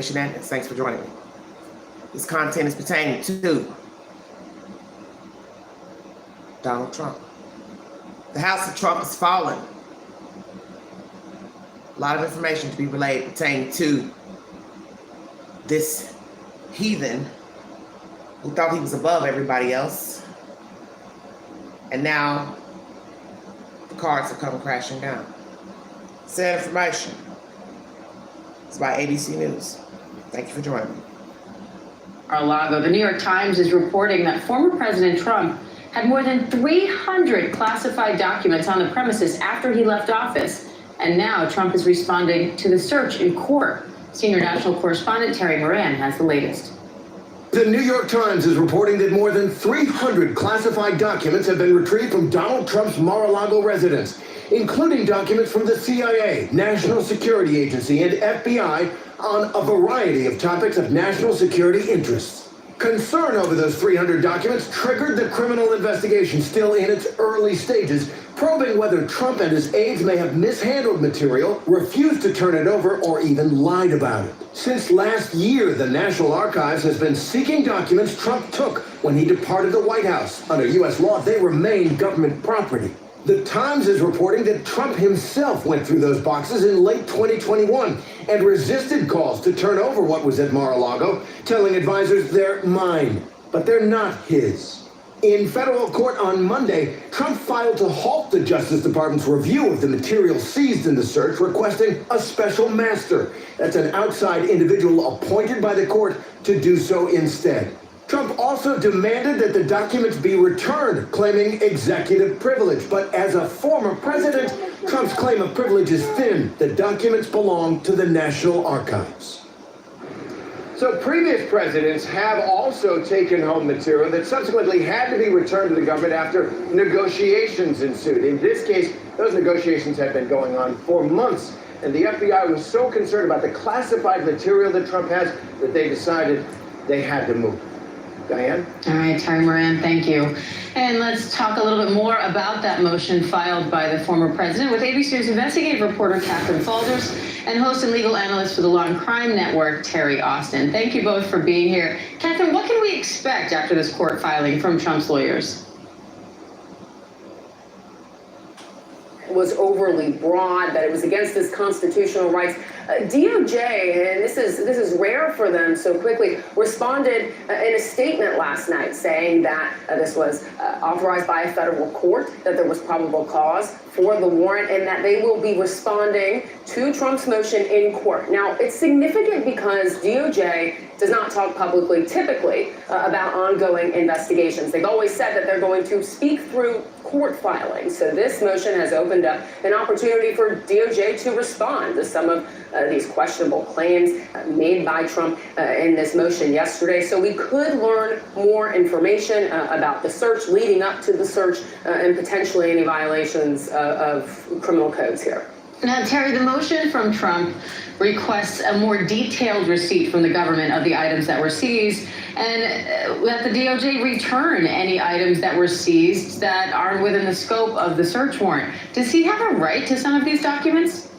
Shenanigans. Thanks for joining me. This content is pertaining to Donald Trump. The House of Trump has fallen. A lot of information to be relayed pertaining to this heathen who thought he was above everybody else. And now the cards are coming crashing down. Said information. It's by ABC News. Thank you for joining me. Mar-a-Lago. The New York Times is reporting that former President Trump had more than 300 classified documents on the premises after he left office. And now Trump is responding to the search in court. Senior national correspondent Terry Moran has the latest. The New York Times is reporting that more than 300 classified documents have been retrieved from Donald Trump's Mar-a-Lago residence, including documents from the CIA, National Security Agency, and FBI on a variety of topics of national security interests. Concern over those 300 documents triggered the criminal investigation, still in its early stages, probing whether Trump and his aides may have mishandled material, refused to turn it over, or even lied about it. Since last year, the National Archives has been seeking documents Trump took when he departed the White House. Under U.S. law, they remain government property. The Times is reporting that Trump himself went through those boxes in late 2021 and resisted calls to turn over what was at Mar-a-Lago, telling advisors they're mine, but they're not his. In federal court on Monday, Trump filed to halt the Justice Department's review of the material seized in the search, requesting a special master. That's an outside individual appointed by the court to do so instead. Trump also demanded that the documents be returned, claiming executive privilege. But as a former president, Trump's claim of privilege is thin. The documents belong to the National Archives. So previous presidents have also taken home material that subsequently had to be returned to the government after negotiations ensued. In this case, those negotiations had been going on for months. And the FBI was so concerned about the classified material that Trump has that they decided they had to move. Diane? All right, Terry Moran, thank you. And let's talk a little bit more about that motion filed by the former president with ABC News investigative reporter Catherine Falders and host and legal analyst for the Law and Crime Network, Terry Austin. Thank you both for being here. Catherine, what can we expect after this court filing from Trump's lawyers? Was overly broad, that it was against his constitutional rights. DOJ, and this is rare for them so quickly, responded in a statement last night saying that this was authorized by a federal court, that there was probable cause for the warrant, and that they will be responding to Trump's motion in court. Now, it's significant because DOJ does not talk publicly, typically, about ongoing investigations. They've always said that they're going to speak through court filings. So this motion has opened up an opportunity for DOJ to respond to some of these questionable claims made by Trump in this motion yesterday. So we could learn more information about the search, leading up to the search, and potentially any violations of criminal codes here. Now, Terry, the motion from Trump requests a more detailed receipt from the government of the items that were seized, and that the DOJ return any items that were seized that aren't within the scope of the search warrant. Does he have a right to some of these documents?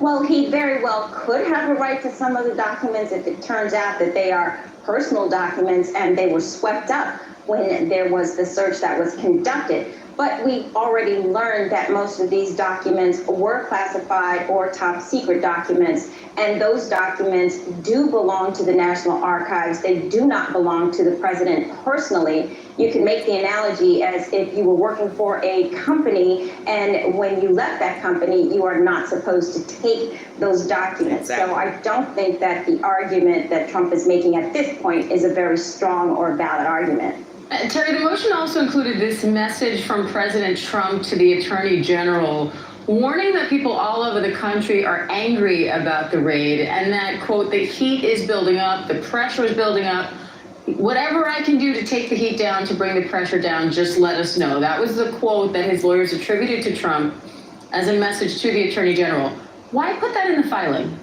Well, he very well could have a right to some of the documents if it turns out that they are personal documents and they were swept up when there was the search that was conducted. But we've already learned that most of these documents were classified or top secret documents, and those documents do belong to the National Archives. They do not belong to the president personally. You can make the analogy as if you were working for a company, and when you left that company, you are not supposed to take those documents. Exactly. So I don't think that the argument that Trump is making at this point is a very strong or valid argument. Terry, the motion also included this message from President Trump to the Attorney General, warning that people all over the country are angry about the raid and that, quote, the heat is building up, the pressure is building up. Whatever I can do to take the heat down, to bring the pressure down, just let us know. That was the quote that his lawyers attributed to Trump as a message to the Attorney General. Why put that in the filing?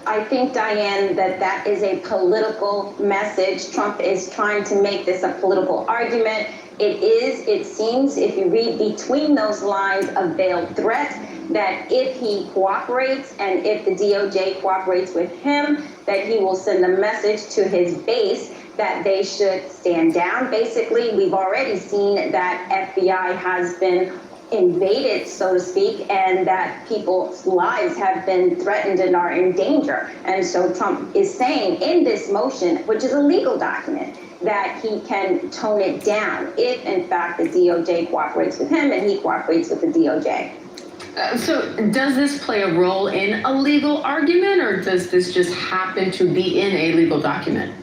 I think, Diane, that is a political message. Trump is trying to make this a political argument. It seems, if you read between those lines, a veiled threat that if he cooperates and if the DOJ cooperates with him, that he will send a message to his base that they should stand down. Basically, we've already seen that FBI has been invaded, so to speak, and that people's lives have been threatened and are in danger. And so Trump is saying in this motion, which is a legal document, that he can tone it down if, in fact, the DOJ cooperates with him and he cooperates with the DOJ. So does this play a role in a legal argument, or does this just happen to be in a legal document?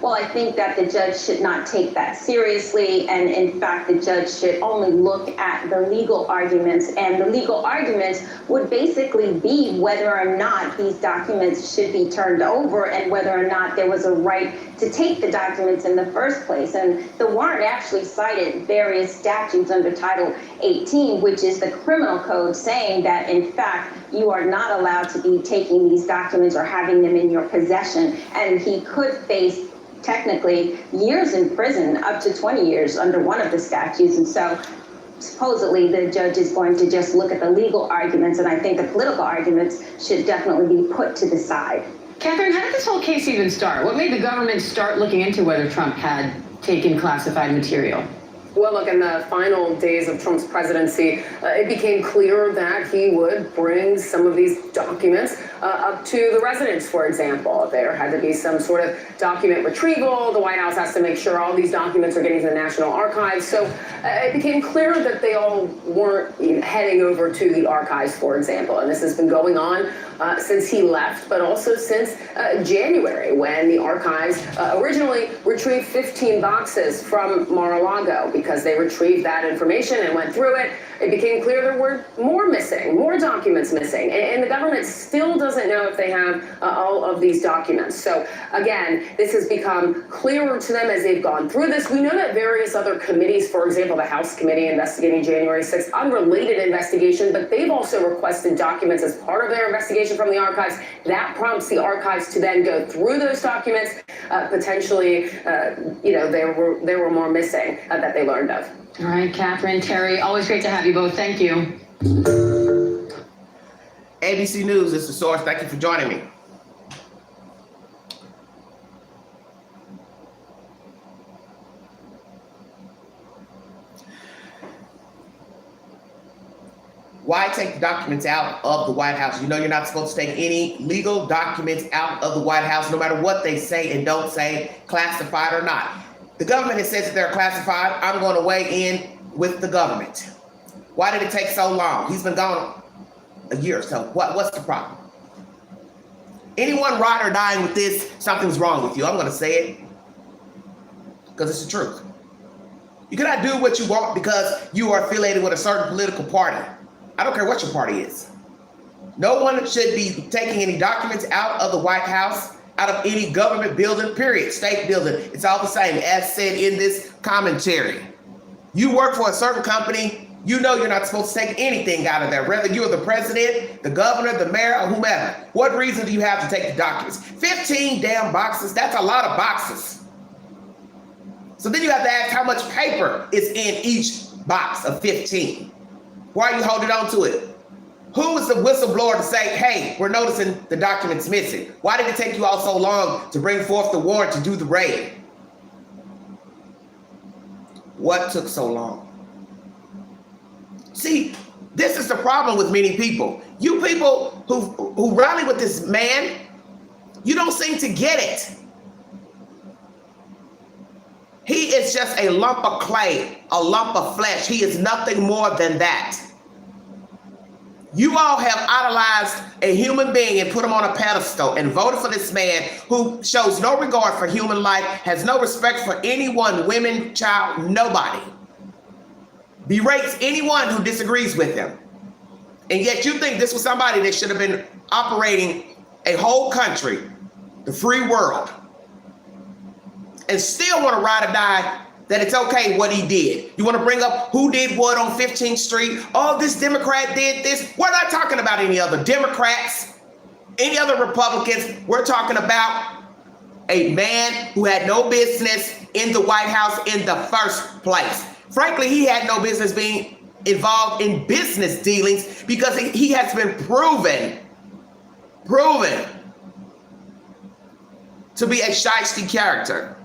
Well, I think that the judge should not take that seriously. And in fact, the judge should only look at the legal arguments. And the legal arguments would basically be whether or not these documents should be turned over and whether or not there was a right to take the documents in the first place. And the warrant actually cited various statutes under Title 18, which is the criminal code, saying that, in fact, you are not allowed to be taking these documents or having them in your possession. And he could face technically years in prison, up to 20 years under one of the statutes. And so supposedly the judge is going to just look at the legal arguments, and I think the political arguments should definitely be put to the side. Catherine, how did this whole case even start? What made the government start looking into whether Trump had taken classified material? Well, look, in the final days of Trump's presidency, it became clear that he would bring some of these documents up to the residence, for example. There had to be some sort of document retrieval. The White House has to make sure all these documents are getting to the National Archives. So it became clear that they all weren't heading over to the archives, for example. And this has been going on since he left, but also since January, when the archives originally retrieved 15 boxes from Mar-a-Lago. Because they retrieved that information and went through it, it became clear there were more missing, more documents missing. And the government still doesn't know if they have all of these documents. So again, this has become clearer to them as they've gone through this. We know that various other committees, for example, the House committee investigating January 6th, unrelated investigation, but they've also requested documents as part of their investigation from the archives. That prompts the archives to then go through those documents. Potentially, there were more missing that they learned of. All right, Catherine, Terry, always great to have you both. Thank you. ABC News is the source. Thank you for joining me. Why take the documents out of the White House? You know you're not supposed to take any legal documents out of the White House, no matter what they say and don't say, classified or not. The government has said that they're classified. I'm going to weigh in with the government. Why did it take so long? He's been gone a year or so. What's the problem? Anyone ride or dying with this, something's wrong with you. I'm going to say it because it's the truth. You cannot do what you want because you are affiliated with a certain political party. I don't care what your party is. No one should be taking any documents out of the White House, out of any government building, period, state building. It's all the same, as said in this commentary. You work for a certain company, you know you're not supposed to take anything out of there, whether you're the president, the governor, the mayor, or whomever. What reason do you have to take the documents? 15 damn boxes, that's a lot of boxes. So then you have to ask how much paper is in each box of 15. Why are you holding on to it? Who is the whistleblower to say, hey, we're noticing the documents missing? Why did it take you all so long to bring forth the warrant to do the raid? What took so long? See, this is the problem with many people. You people who rally with this man, you don't seem to get it. He is just a lump of clay, a lump of flesh. He is nothing more than that. You all have idolized a human being and put him on a pedestal and voted for this man who shows no regard for human life, has no respect for anyone, women, child, nobody. Berates anyone who disagrees with him. And yet you think this was somebody that should have been operating a whole country, the free world, and still want to ride or die that it's okay what he did. You want to bring up who did what on 15th Street? Oh, this Democrat did this. We're not talking about any other Democrats, any other Republicans. We're talking about a man who had no business in the White House in the first place. Frankly, he had no business being involved in business dealings because he has been proven to be a shiesty character.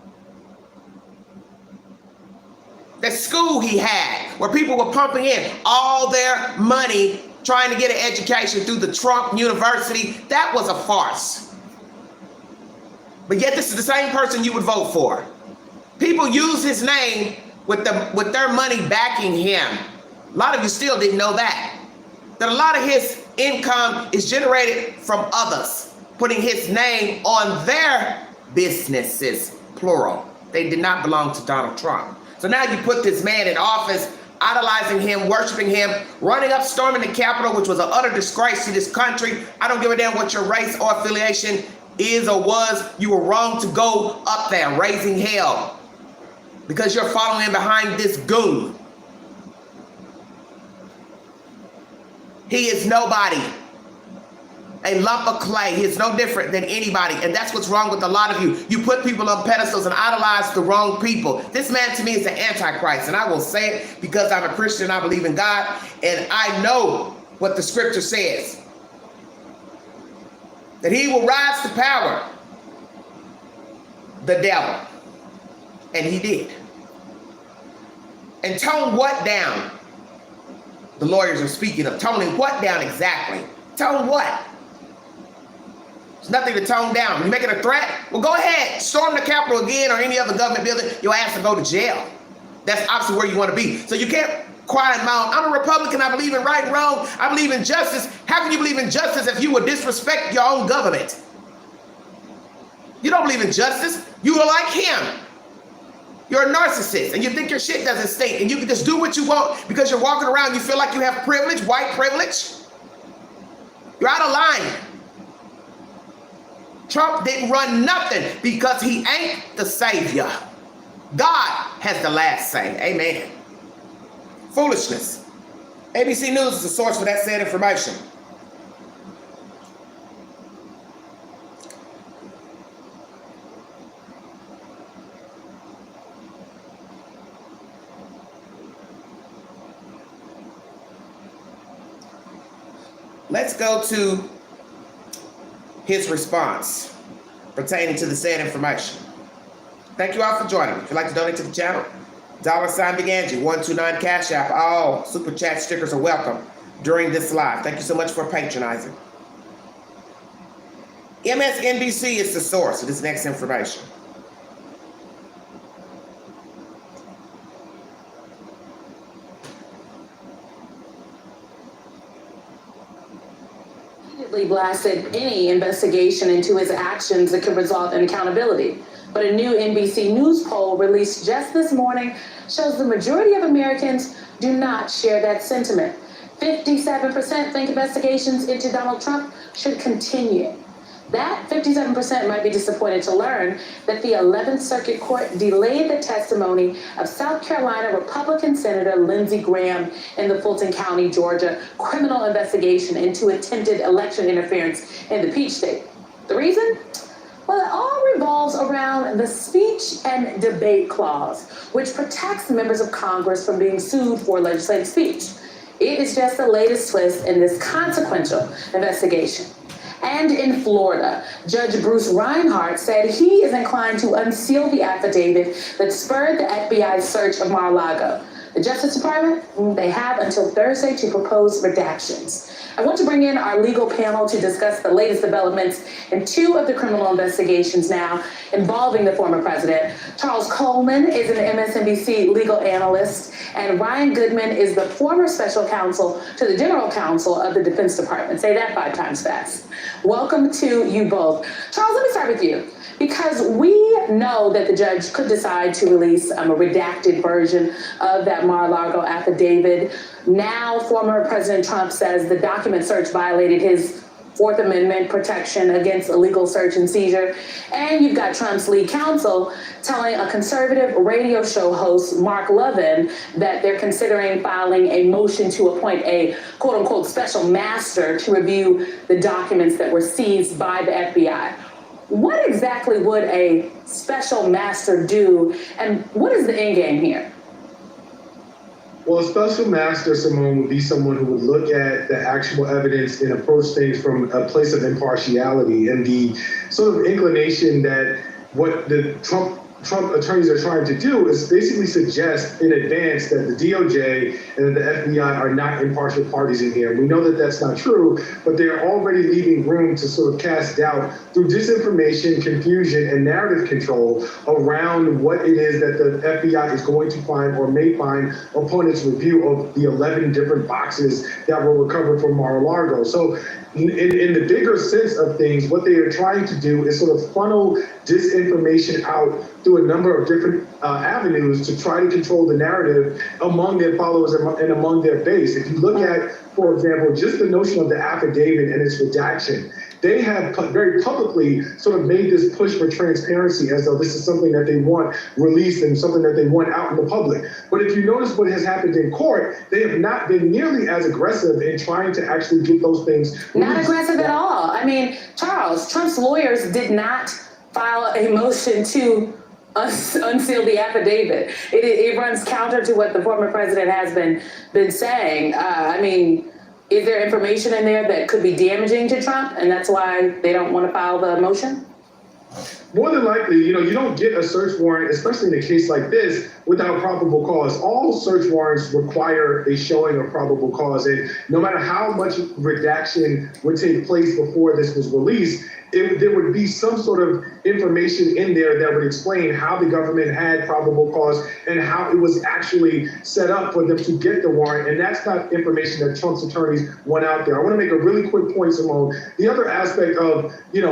The school he had, where people were pumping in all their money trying to get an education through the Trump University, that was a farce. But yet this is the same person you would vote for. People use his name with their money backing him. A lot of you still didn't know that. That a lot of his income is generated from others, putting his name on their businesses, plural. They did not belong to Donald Trump. So now you put this man in office, idolizing him, worshiping him, running up, storming the Capitol, which was an utter disgrace to this country. I don't give a damn what your race or affiliation is or was. You were wrong to go up there, raising hell, because you're following behind this goon. He is nobody. A lump of clay. He is no different than anybody. And that's what's wrong with a lot of you. You put people on pedestals and idolize the wrong people. This man to me is the Antichrist. And I will say it because I'm a Christian. I believe in God. And I know what the scripture says. That he will rise to power. The devil. And he did. And tone what down? The lawyers are speaking of toning what down exactly? Tone what? There's nothing to tone down. You making a threat? Well, go ahead. Storm the Capitol again or any other government building. Your ass will go to jail. That's obviously where you want to be. So you can't quiet mouth. I'm a Republican. I believe in right and wrong. I believe in justice. How can you believe in justice if you would disrespect your own government? You don't believe in justice. You are like him. You're a narcissist and you think your shit doesn't stink and you can just do what you want because you're walking around. You feel like you have privilege, white privilege. You're out of line. Trump didn't run nothing because he ain't the savior. God has the last say. Amen. Foolishness. ABC News is the source for that said information. Let's go to his response pertaining to the said information. Thank you all for joining me. If you'd like to donate to the channel, $ Big Angie, 129 Cash App. All super chat stickers are welcome during this live. Thank you so much for patronizing. MSNBC is the source of this next information. Blasted any investigation into his actions that could result in accountability. But a new NBC News poll released just this morning shows the majority of Americans do not share that sentiment. 57% think investigations into Donald Trump should continue. That 57% might be disappointed to learn that the 11th Circuit Court delayed the testimony of South Carolina Republican Senator Lindsey Graham in the Fulton County, Georgia, criminal investigation into attempted election interference in the Peach State. The reason? Well, it all revolves around the speech and debate clause, which protects members of Congress from being sued for legislative speech. It is just the latest twist in this consequential investigation. And in Florida, Judge Bruce Reinhart said he is inclined to unseal the affidavit that spurred the FBI's search of Mar-a-Lago. The Justice Department, they have until Thursday to propose redactions. I want to bring in our legal panel to discuss the latest developments in two of the criminal investigations now involving the former president. Charles Coleman is an MSNBC legal analyst, and Ryan Goodman is the former special counsel to the general counsel of the Defense Department. Say that 5 times fast. Welcome to you both. Charles, let me start with you, because we know that the judge could decide to release a redacted version of that Mar-a-Lago affidavit. Now, former President Trump says the document search violated his Fourth Amendment protection against illegal search and seizure. And you've got Trump's lead counsel telling a conservative radio show host, Mark Levin, that they're considering filing a motion to appoint a quote unquote special master to review the documents that were seized by the FBI. What exactly would a special master do? And what is the end game here? Well, a special master, Simone, would be someone who would look at the actual evidence and approach things from a place of impartiality, and the sort of inclination that what the Trump attorneys are trying to do is basically suggest in advance that the DOJ and the FBI are not impartial parties in here. We know that that's not true, but they're already leaving room to sort of cast doubt through disinformation, confusion, and narrative control around what it is that the FBI is going to find or may find upon its review of the 11 different boxes that were recovered from Mar-a-Lago. So in the bigger sense of things, what they are trying to do is sort of funnel disinformation out through a number of different avenues to try to control the narrative among their followers and among their base. If you look at, for example, just the notion of the affidavit and its redaction, they have very publicly sort of made this push for transparency as though this is something that they want released and something that they want out in the public. But if you notice what has happened in court, they have not been nearly as aggressive in trying to actually get those things released. Not aggressive at all. I mean, Charles, Trump's lawyers did not file a motion to unseal the affidavit. It runs counter to what the former president has been saying. I mean, is there information in there that could be damaging to Trump, and that's why they don't want to file the motion? More than likely, you don't get a search warrant, especially in a case like this, without probable cause. All search warrants require a showing of probable cause, and no matter how much redaction would take place before this was released, there would be some sort of information in there that would explain how the government had probable cause and how it was actually set up for them to get the warrant. And that's not information that Trump's attorneys want out there. I want to make a really quick point, Simone. The other aspect of, you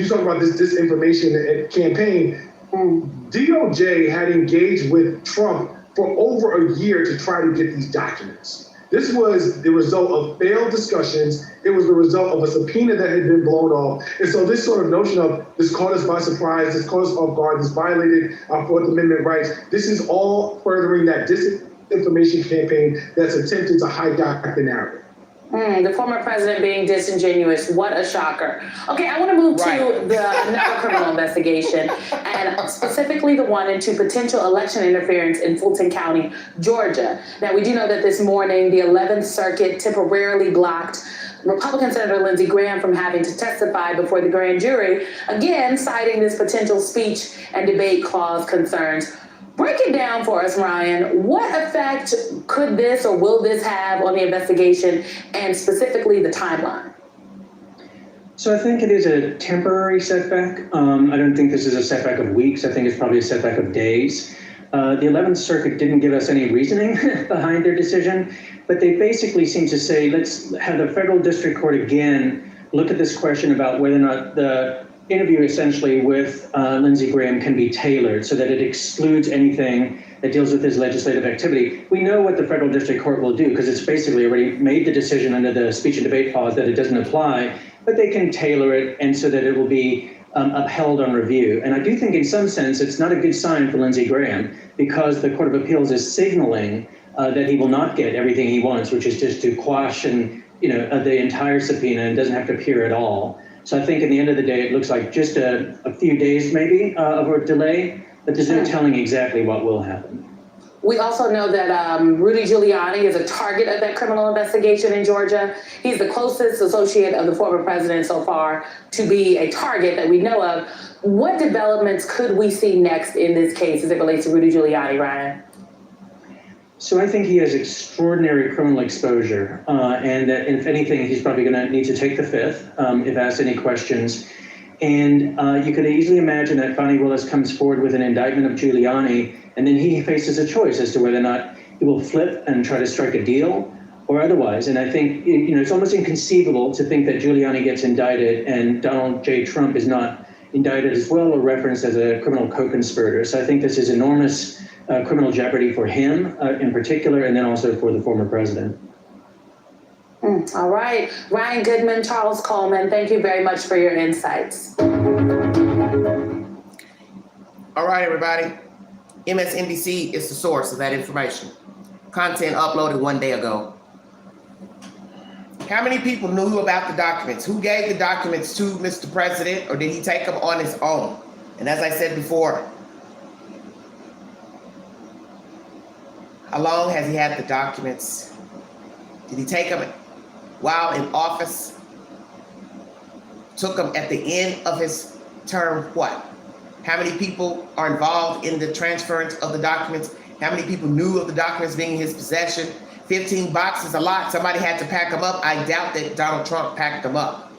talk about this disinformation campaign, DOJ had engaged with Trump for over a year to try to get these documents. This was the result of failed discussions. It was the result of a subpoena that had been blown off. And so this sort of notion of this caught us by surprise, this caught us off guard, this violated our Fourth Amendment rights, this is all furthering that disinformation campaign that's attempted to hijack the narrative. The former president being disingenuous. What a shocker. Okay, I want to move to another criminal investigation, and specifically the one into potential election interference in Fulton County, Georgia. Now, we do know that this morning, the 11th Circuit temporarily blocked Republican Senator Lindsey Graham from having to testify before the grand jury, again, citing this potential speech and debate clause concerns. Break it down for us, Ryan. What effect could this or will this have on the investigation, and specifically the timeline? So I think it is a temporary setback. I don't think this is a setback of weeks. I think it's probably a setback of days. The 11th Circuit didn't give us any reasoning behind their decision, but they basically seem to say, let's have the federal district court again look at this question about whether or not the interview essentially with Lindsey Graham can be tailored so that it excludes anything that deals with his legislative activity. We know what the federal district court will do because it's basically already made the decision under the speech and debate clause that it doesn't apply, but they can tailor it and so that it will be upheld on review. And I do think in some sense it's not a good sign for Lindsey Graham because the Court of Appeals is signaling that he will not get everything he wants, which is just to quash the entire subpoena and doesn't have to appear at all. So I think at the end of the day, it looks like just a few days maybe of a delay, but there's no telling exactly what will happen. We also know that Rudy Giuliani is a target of that criminal investigation in Georgia. He's the closest associate of the former president so far to be a target that we know of. What developments could we see next in this case as it relates to Rudy Giuliani, Ryan? So I think he has extraordinary criminal exposure, and that if anything, he's probably going to need to take the fifth if asked any questions. And you could easily imagine that Fani Willis comes forward with an indictment of Giuliani, and then he faces a choice as to whether or not he will flip and try to strike a deal or otherwise. And I think it's almost inconceivable to think that Giuliani gets indicted and Donald J. Trump is not indicted as well or referenced as a criminal co-conspirator. So I think this is enormous criminal jeopardy for him in particular, and then also for the former president. All right. Ryan Goodman, Charles Coleman, thank you very much for your insights. All right, everybody. MSNBC is the source of that information. Content uploaded 1 day ago. How many people knew about the documents? Who gave the documents to Mr. President, or did he take them on his own? And as I said before, How long has he had the documents? Did he take them while in office? Took them at the end of his term? What? How many people are involved in the transference of the documents? How many people knew of the documents being in his possession? 15 boxes, a lot. Somebody had to pack them up. I doubt that Donald Trump packed them up.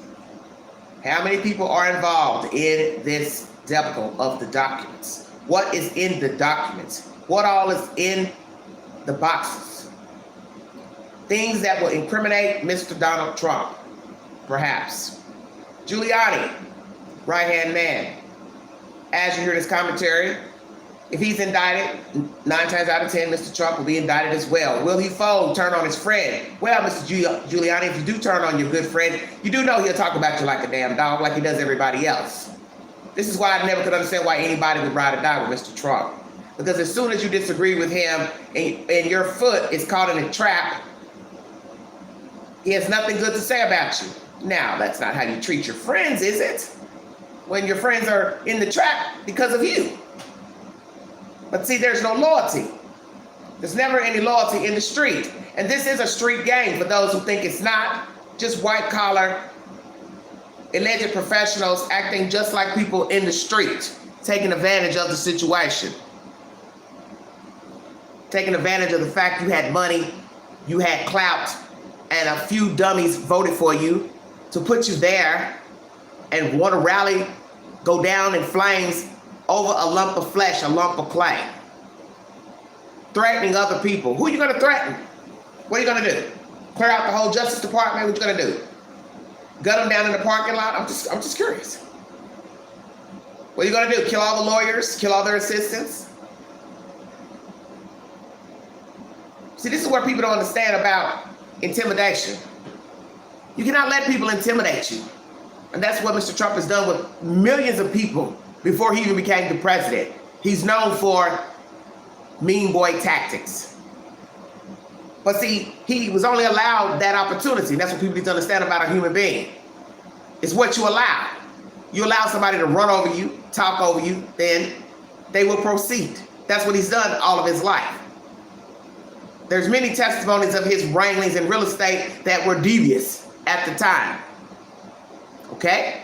How many people are involved in this debacle of the documents? What is in the documents? What all is in the boxes? Things that will incriminate Mr. Donald Trump, perhaps. Giuliani, right-hand man. As you hear this commentary, if he's indicted, 9 times out of 10, Mr. Trump will be indicted as well. Will he fold, turn on his friend? Well, Mr. Giuliani, if you do turn on your good friend, you do know he'll talk about you like a damn dog, like he does everybody else. This is why I never could understand why anybody would ride or die with Mr. Trump. Because as soon as you disagree with him and your foot is caught in a trap, he has nothing good to say about you. Now, that's not how you treat your friends, is it? When your friends are in the trap because of you. But see, there's no loyalty. There's never any loyalty in the street. And this is a street game for those who think it's not. Just white collar, alleged professionals acting just like people in the street, taking advantage of the situation. Taking advantage of the fact you had money, you had clout, and a few dummies voted for you to put you there and want to rally, go down in flames over a lump of flesh, a lump of clay. Threatening other people. Who are you going to threaten? What are you going to do? Clear out the whole Justice Department? What are you going to do? Gut them down in the parking lot? I'm just curious. What are you going to do? Kill all the lawyers? Kill all their assistants? See, this is what people don't understand about intimidation. You cannot let people intimidate you. And that's what Mr. Trump has done with millions of people before he even became the president. He's known for mean boy tactics. But see, he was only allowed that opportunity. That's what people need to understand about a human being. It's what you allow. You allow somebody to run over you, talk over you, then they will proceed. That's what he's done all of his life. There's many testimonies of his wranglings in real estate that were devious at the time. Okay?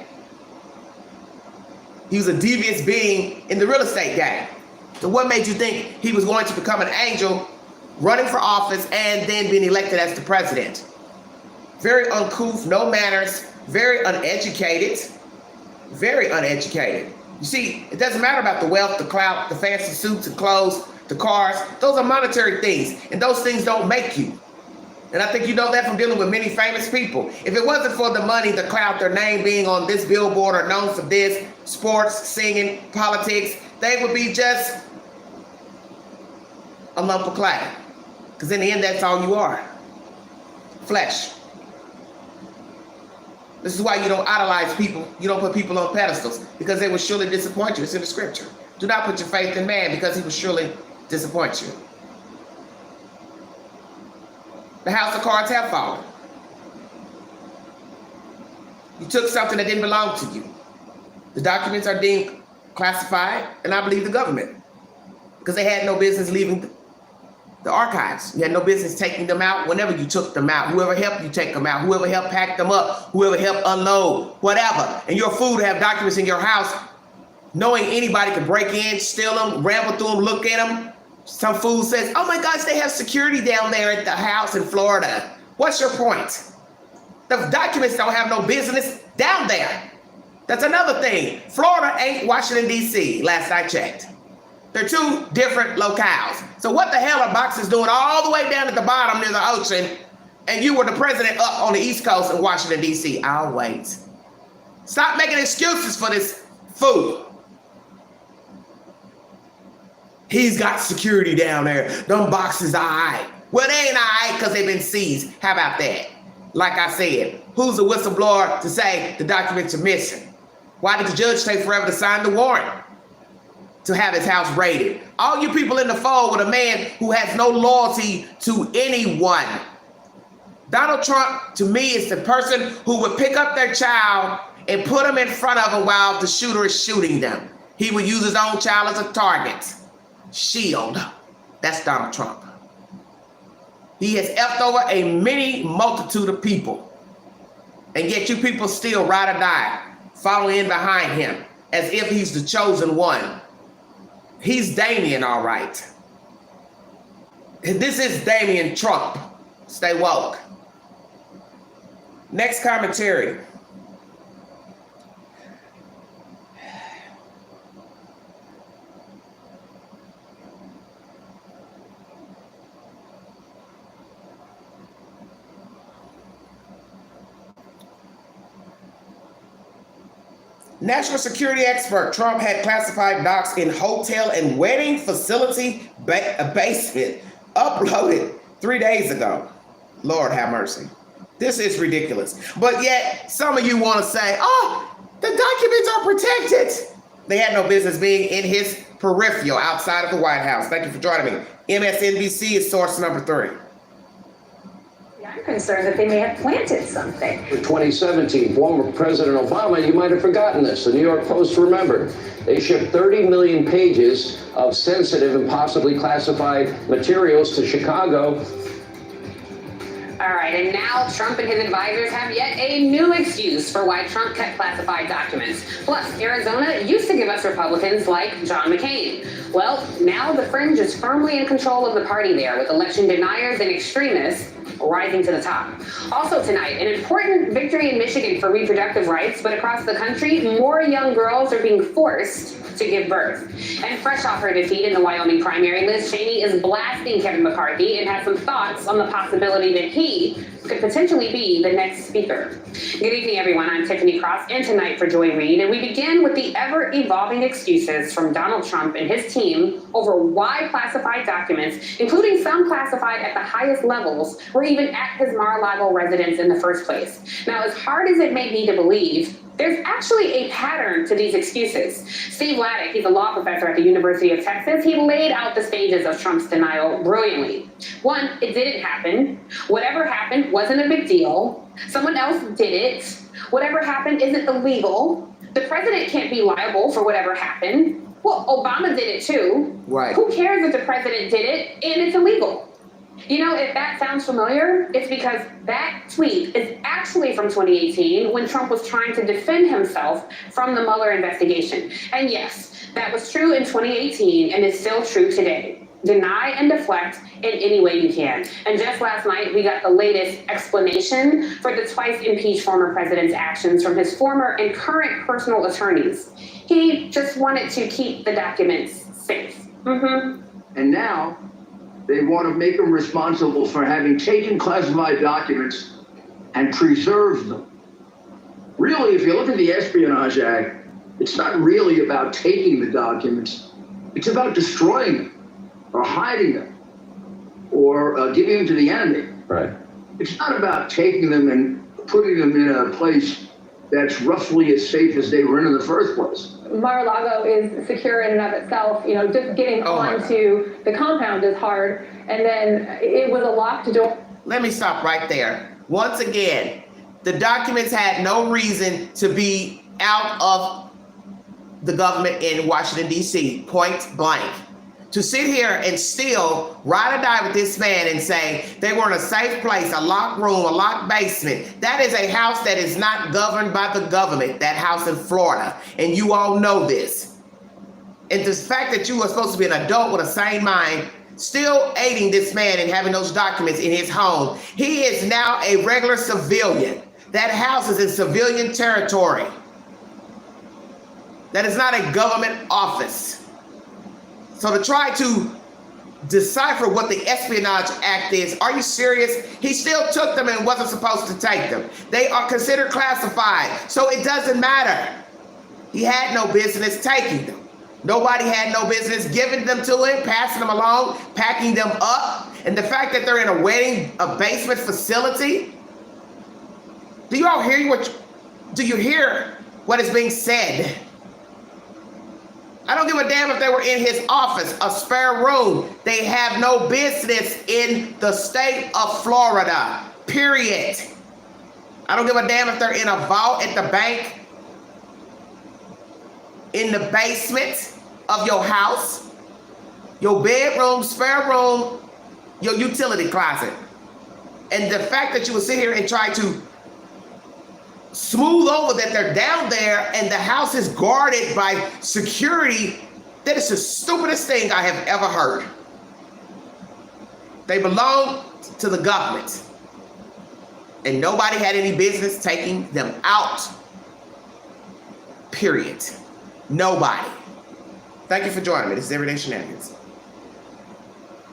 He was a devious being in the real estate game. So what made you think he was going to become an angel, running for office, and then being elected as the president? Very uncouth, no manners, very uneducated. Very uneducated. You see, it doesn't matter about the wealth, the clout, the fancy suits and clothes, the cars. Those are monetary things, and those things don't make you. And I think you know that from dealing with many famous people. If it wasn't for the money, the clout, their name being on this billboard or known for this, sports, singing, politics, they would be just a lump of clay. Because in the end, that's all you are. Flesh. This is why you don't idolize people. You don't put people on pedestals, because they will surely disappoint you. It's in the scripture. Do not put your faith in man, because he will surely disappoint you. The house of cards have fallen. You took something that didn't belong to you. The documents are deemed classified, and I believe the government, because they had no business leaving the archives. You had no business taking them out whenever you took them out. Whoever helped you take them out, whoever helped pack them up, whoever helped unload, whatever. And your food have documents in your house, knowing anybody can break in, steal them, ramble through them, look at them. Some fool says, oh my gosh, they have security down there at the house in Florida. What's your point? The documents don't have no business down there. That's another thing. Florida ain't Washington, D.C., last I checked. They're two different locales. So what the hell are boxes doing all the way down at the bottom near the ocean, and you were the president up on the East Coast in Washington, D.C.? I'll wait. Stop making excuses for this fool. He's got security down there. Them boxes are all right. Well, they ain't all right because they've been seized. How about that? Like I said, who's the whistleblower to say the documents are missing? Why did the judge take forever to sign the warrant to have his house raided? All you people in the fold with a man who has no loyalty to anyone. Donald Trump, to me, is the person who would pick up their child and put them in front of him while the shooter is shooting them. He would use his own child as a target. Shield. That's Donald Trump. He has effed over a many multitude of people. And yet you people still ride or die, following in behind him as if he's the chosen one. He's Damien, all right. This is Damien Trump. Stay woke. Next commentary. National security expert, Trump had classified docs in hotel and wedding facility basement uploaded 3 days ago. Lord have mercy. This is ridiculous. But yet, some of you want to say, oh, the documents are protected. They had no business being in his peripheral outside of the White House. Thank you for joining me. MSNBC is source number 3. I'm concerned that they may have planted something. In 2017, former President Obama, you might have forgotten this, the New York Post remembered. They shipped 30 million pages of sensitive and possibly classified materials to Chicago. All right, and now Trump and his advisors have yet a new excuse for why Trump kept classified documents. Plus, Arizona used to give us Republicans like John McCain. Well, now the fringe is firmly in control of the party there, with election deniers and extremists rising to the top. Also tonight, an important victory in Michigan for reproductive rights, but across the country, more young girls are being forced to give birth. And fresh off her defeat in the Wyoming primary, Liz Cheney is blasting Kevin McCarthy and has some thoughts on the possibility that he could potentially be the next speaker. Good evening, everyone. I'm Tiffany Cross, in tonight for Joy Reid, and we begin with the ever-evolving excuses from Donald Trump and his team over why classified documents, including some classified at the highest levels, were even at his Mar-a-Lago residence in the first place. Now, as hard as it may be to believe, there's actually a pattern to these excuses. Steve Laddick, he's a law professor at the University of Texas, he laid out the stages of Trump's denial brilliantly. 1, it didn't happen. Whatever happened wasn't a big deal. Someone else did it. Whatever happened isn't illegal. The president can't be liable for whatever happened. Well, Obama did it too. Right. Who cares if the president did it and it's illegal? You know, if that sounds familiar, it's because that tweet is actually from 2018 when Trump was trying to defend himself from the Mueller investigation. And yes, that was true in 2018 and is still true today. Deny and deflect in any way you can. And just last night, we got the latest explanation for the twice impeached former president's actions from his former and current personal attorneys. He just wanted to keep the documents safe. And now they want to make him responsible for having taken classified documents and preserved them. Really, if you look at the Espionage Act, it's not really about taking the documents. It's about destroying them or hiding them or giving them to the enemy. Right. It's not about taking them and putting them in a place that's roughly as safe as they were in the first place. Mar-a-Lago is secure in and of itself. You know, just getting onto the compound is hard. And then it was a locked door. Let me stop right there. Once again, the documents had no reason to be out of the government in Washington, D.C., point blank. To sit here and still ride or die with this man and say they were in a safe place, a locked room, a locked basement. That is a house that is not governed by the government, that house in Florida. And you all know this. And the fact that you are supposed to be an adult with a sane mind, still aiding this man and having those documents in his home. He is now a regular civilian. That house is in civilian territory. That is not a government office. So to try to decipher what the Espionage Act is, are you serious? He still took them and wasn't supposed to take them. They are considered classified, so it doesn't matter. He had no business taking them. Nobody had no business giving them to him, passing them along, packing them up. And the fact that they're in a basement facility. Do you all hear what is being said? I don't give a damn if they were in his office, a spare room. They have no business in the state of Florida, period. I don't give a damn if they're in a vault at the bank, in the basement of your house, your bedroom, spare room, your utility closet. And the fact that you would sit here and try to smooth over that they're down there and the house is guarded by security, that is the stupidest thing I have ever heard. They belong to the government. And nobody had any business taking them out. Period. Nobody. Thank you for joining me. This is Everyday Shenanigans.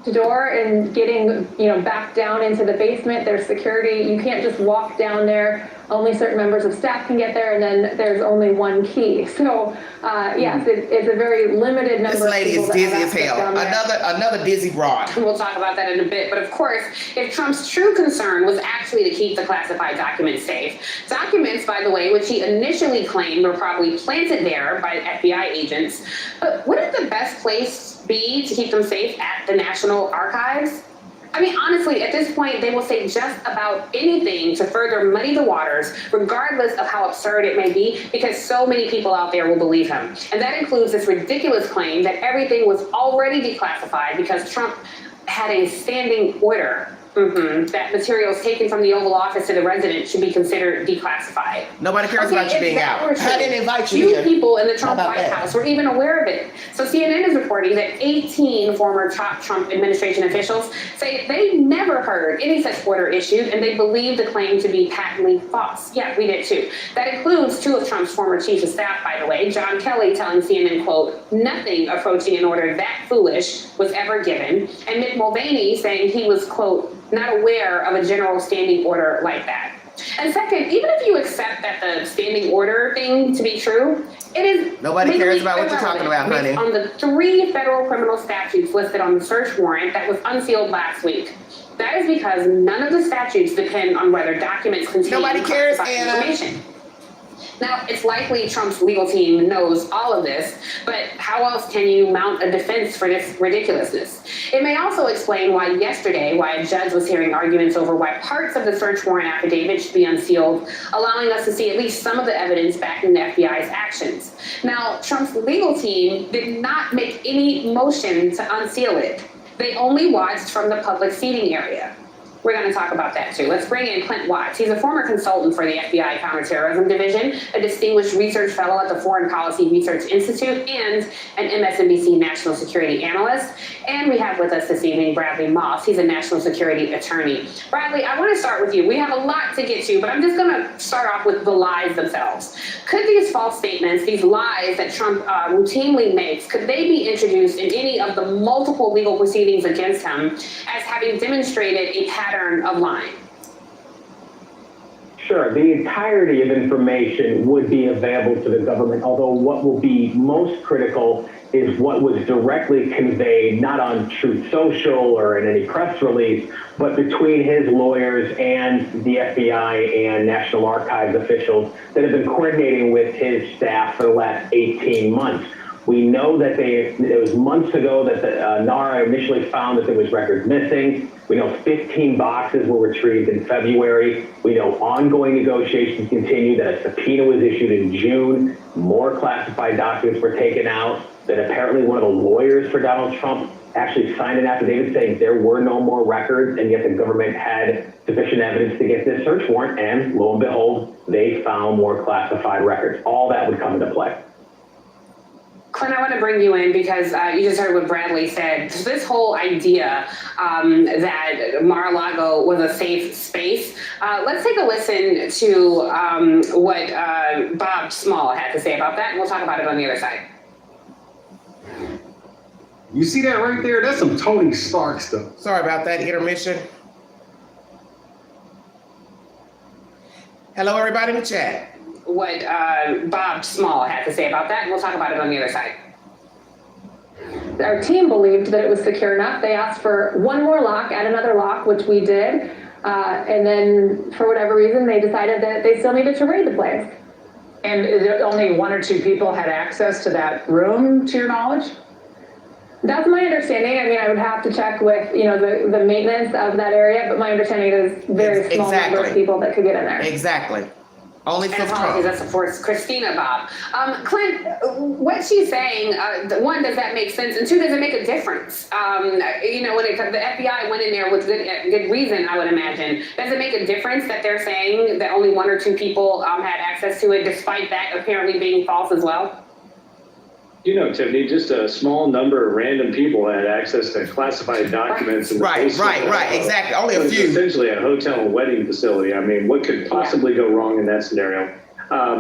The door and getting, back down into the basement. There's security. You can't just walk down there. Only certain members of staff can get there, and then there's only one key. So, yes, it's a very limited number. This lady of people is dizzy as hell. Another dizzy broad. We'll talk about that in a bit. But of course, if Trump's true concern was actually to keep the classified documents safe, documents, by the way, which he initially claimed were probably planted there by FBI agents, but wouldn't the best place be to keep them safe at the National Archives? I mean, honestly, at this point, they will say just about anything to further muddy the waters, regardless of how absurd it may be, because so many people out there will believe him. And that includes this ridiculous claim that everything was already declassified because Trump had a standing order. That materials taken from the Oval Office to the resident should be considered declassified. Nobody cares about you being out. I didn't invite you here. Few people in the Trump White House were even aware of it. So CNN is reporting that 18 former top Trump administration officials say they never heard any such order issued, and they believe the claim to be patently false. Yeah, we did too. That includes 2 of Trump's former chiefs of staff, by the way. John Kelly telling CNN, quote, "Nothing approaching an order that foolish was ever given." And Mick Mulvaney saying he was, quote, "not aware of a general standing order like that." And second, even if you accept that the standing order thing to be true, it is nobody cares about what you're talking about, honey. On the 3 federal criminal statutes listed on the search warrant that was unsealed last week. That is because none of the statutes depend on whether documents contain nobody cares, classified information. Now, it's likely Trump's legal team knows all of this, but how else can you mount a defense for this ridiculousness? It may also explain why a judge was hearing arguments over why parts of the search warrant affidavit should be unsealed, allowing us to see at least some of the evidence backing the FBI's actions. Now, Trump's legal team did not make any motion to unseal it. They only watched from the public seating area. We're going to talk about that too. Let's bring in Clint Watts. He's a former consultant for the FBI Counterterrorism Division, a distinguished research fellow at the Foreign Policy Research Institute, and an MSNBC national security analyst. And we have with us this evening Bradley Moss. He's a national security attorney. Bradley, I want to start with you. We have a lot to get to, but I'm just going to start off with the lies themselves. Could these false statements, these lies that Trump routinely makes, could they be introduced in any of the multiple legal proceedings against him as having demonstrated a pattern of lying? Sure, the entirety of information would be available to the government, although what will be most critical is what was directly conveyed, not on Truth Social or in any press release, but between his lawyers and the FBI and National Archives officials that have been coordinating with his staff for the last 18 months. We know that it was months ago that the NARA initially found that there was records missing. We know 15 boxes were retrieved in February. We know ongoing negotiations continue, that a subpoena was issued in June. More classified documents were taken out, that apparently one of the lawyers for Donald Trump actually signed an affidavit saying there were no more records, and yet the government had sufficient evidence to get this search warrant, and lo and behold, they found more classified records. All that would come into play. Clint, I want to bring you in because you just heard what Bradley said. So this whole idea that Mar-a-Lago was a safe space. Let's take a listen to what Bob Small had to say about that, and we'll talk about it on the other side. You see that right there? That's some Tony Stark stuff. Sorry about that intermission. Hello, everybody in the chat. What Bob Small had to say about that, and we'll talk about it on the other side. Our team believed that it was secure enough. They asked for one more lock, add another lock, which we did. And then for whatever reason, they decided that they still needed to raid the place. And only 1 or 2 people had access to that room, to your knowledge? That's my understanding. I mean, I would have to check with, the maintenance of that area, but my understanding is very small number of people that could get in there. Exactly. Only And for apologies, Trump. that's of course Christina Bob. Clint, what she's saying, one, does that make sense? And two, does it make a difference? You know, when it comes, the FBI went in there with good reason, I would imagine. Does it make a difference that they're saying that only 1 or 2 people had access to it, despite that apparently being false as well? You know, Tiffany, just a small number of random people had access to classified documents. Right, exactly. Only a few. Essentially a hotel and wedding facility. I mean, what could possibly go wrong in that scenario?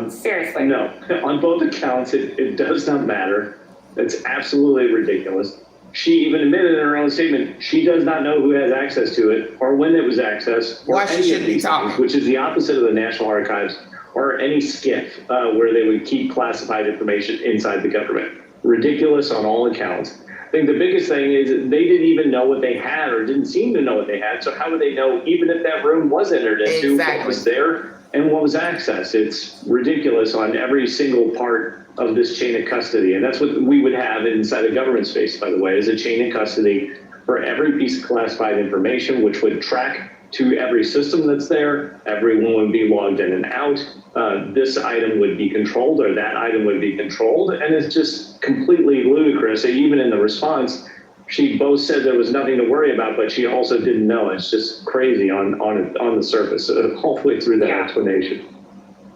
Seriously. No, on both accounts, it does not matter. It's absolutely ridiculous. She even admitted in her own statement, she does not know who has access to it or when it was accessed or Why she any of shouldn't be these talking. things, which is the opposite of the National Archives or any SCIF where they would keep classified information inside the government. Ridiculous on all accounts. I think the biggest thing is that they didn't even know what they had or didn't seem to know what they had. So how would they know even if that room was entered into, what was there and what was accessed? It's ridiculous on every single part of this chain of custody. And that's what we would have inside the government space, by the way, is a chain of custody for every piece of classified information, which would track to every system that's there. Everyone would be logged in and out. This item would be controlled or that item would be controlled. And it's just completely ludicrous. Even in the response, she both said there was nothing to worry about, but she also didn't know. It's just crazy on the surface, all the way through that explanation.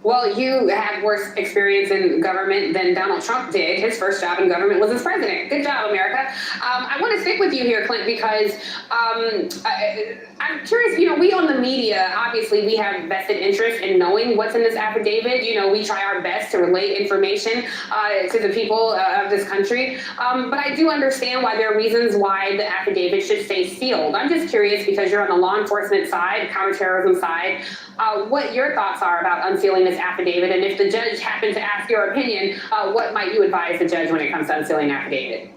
Well, you had worse experience in government than Donald Trump did. His first job in government was as president. Good job, America. I want to stick with you here, Clint, because I'm curious, you know, we on the media, obviously we have vested interest in knowing what's in this affidavit. You know, we try our best to relay information to the people of this country. But I do understand why there are reasons why the affidavit should stay sealed. I'm just curious, because you're on the law enforcement side, counterterrorism side, what your thoughts are about unsealing this affidavit, and if the judge happened to ask your opinion, what might you advise the judge when it comes to unsealing affidavit?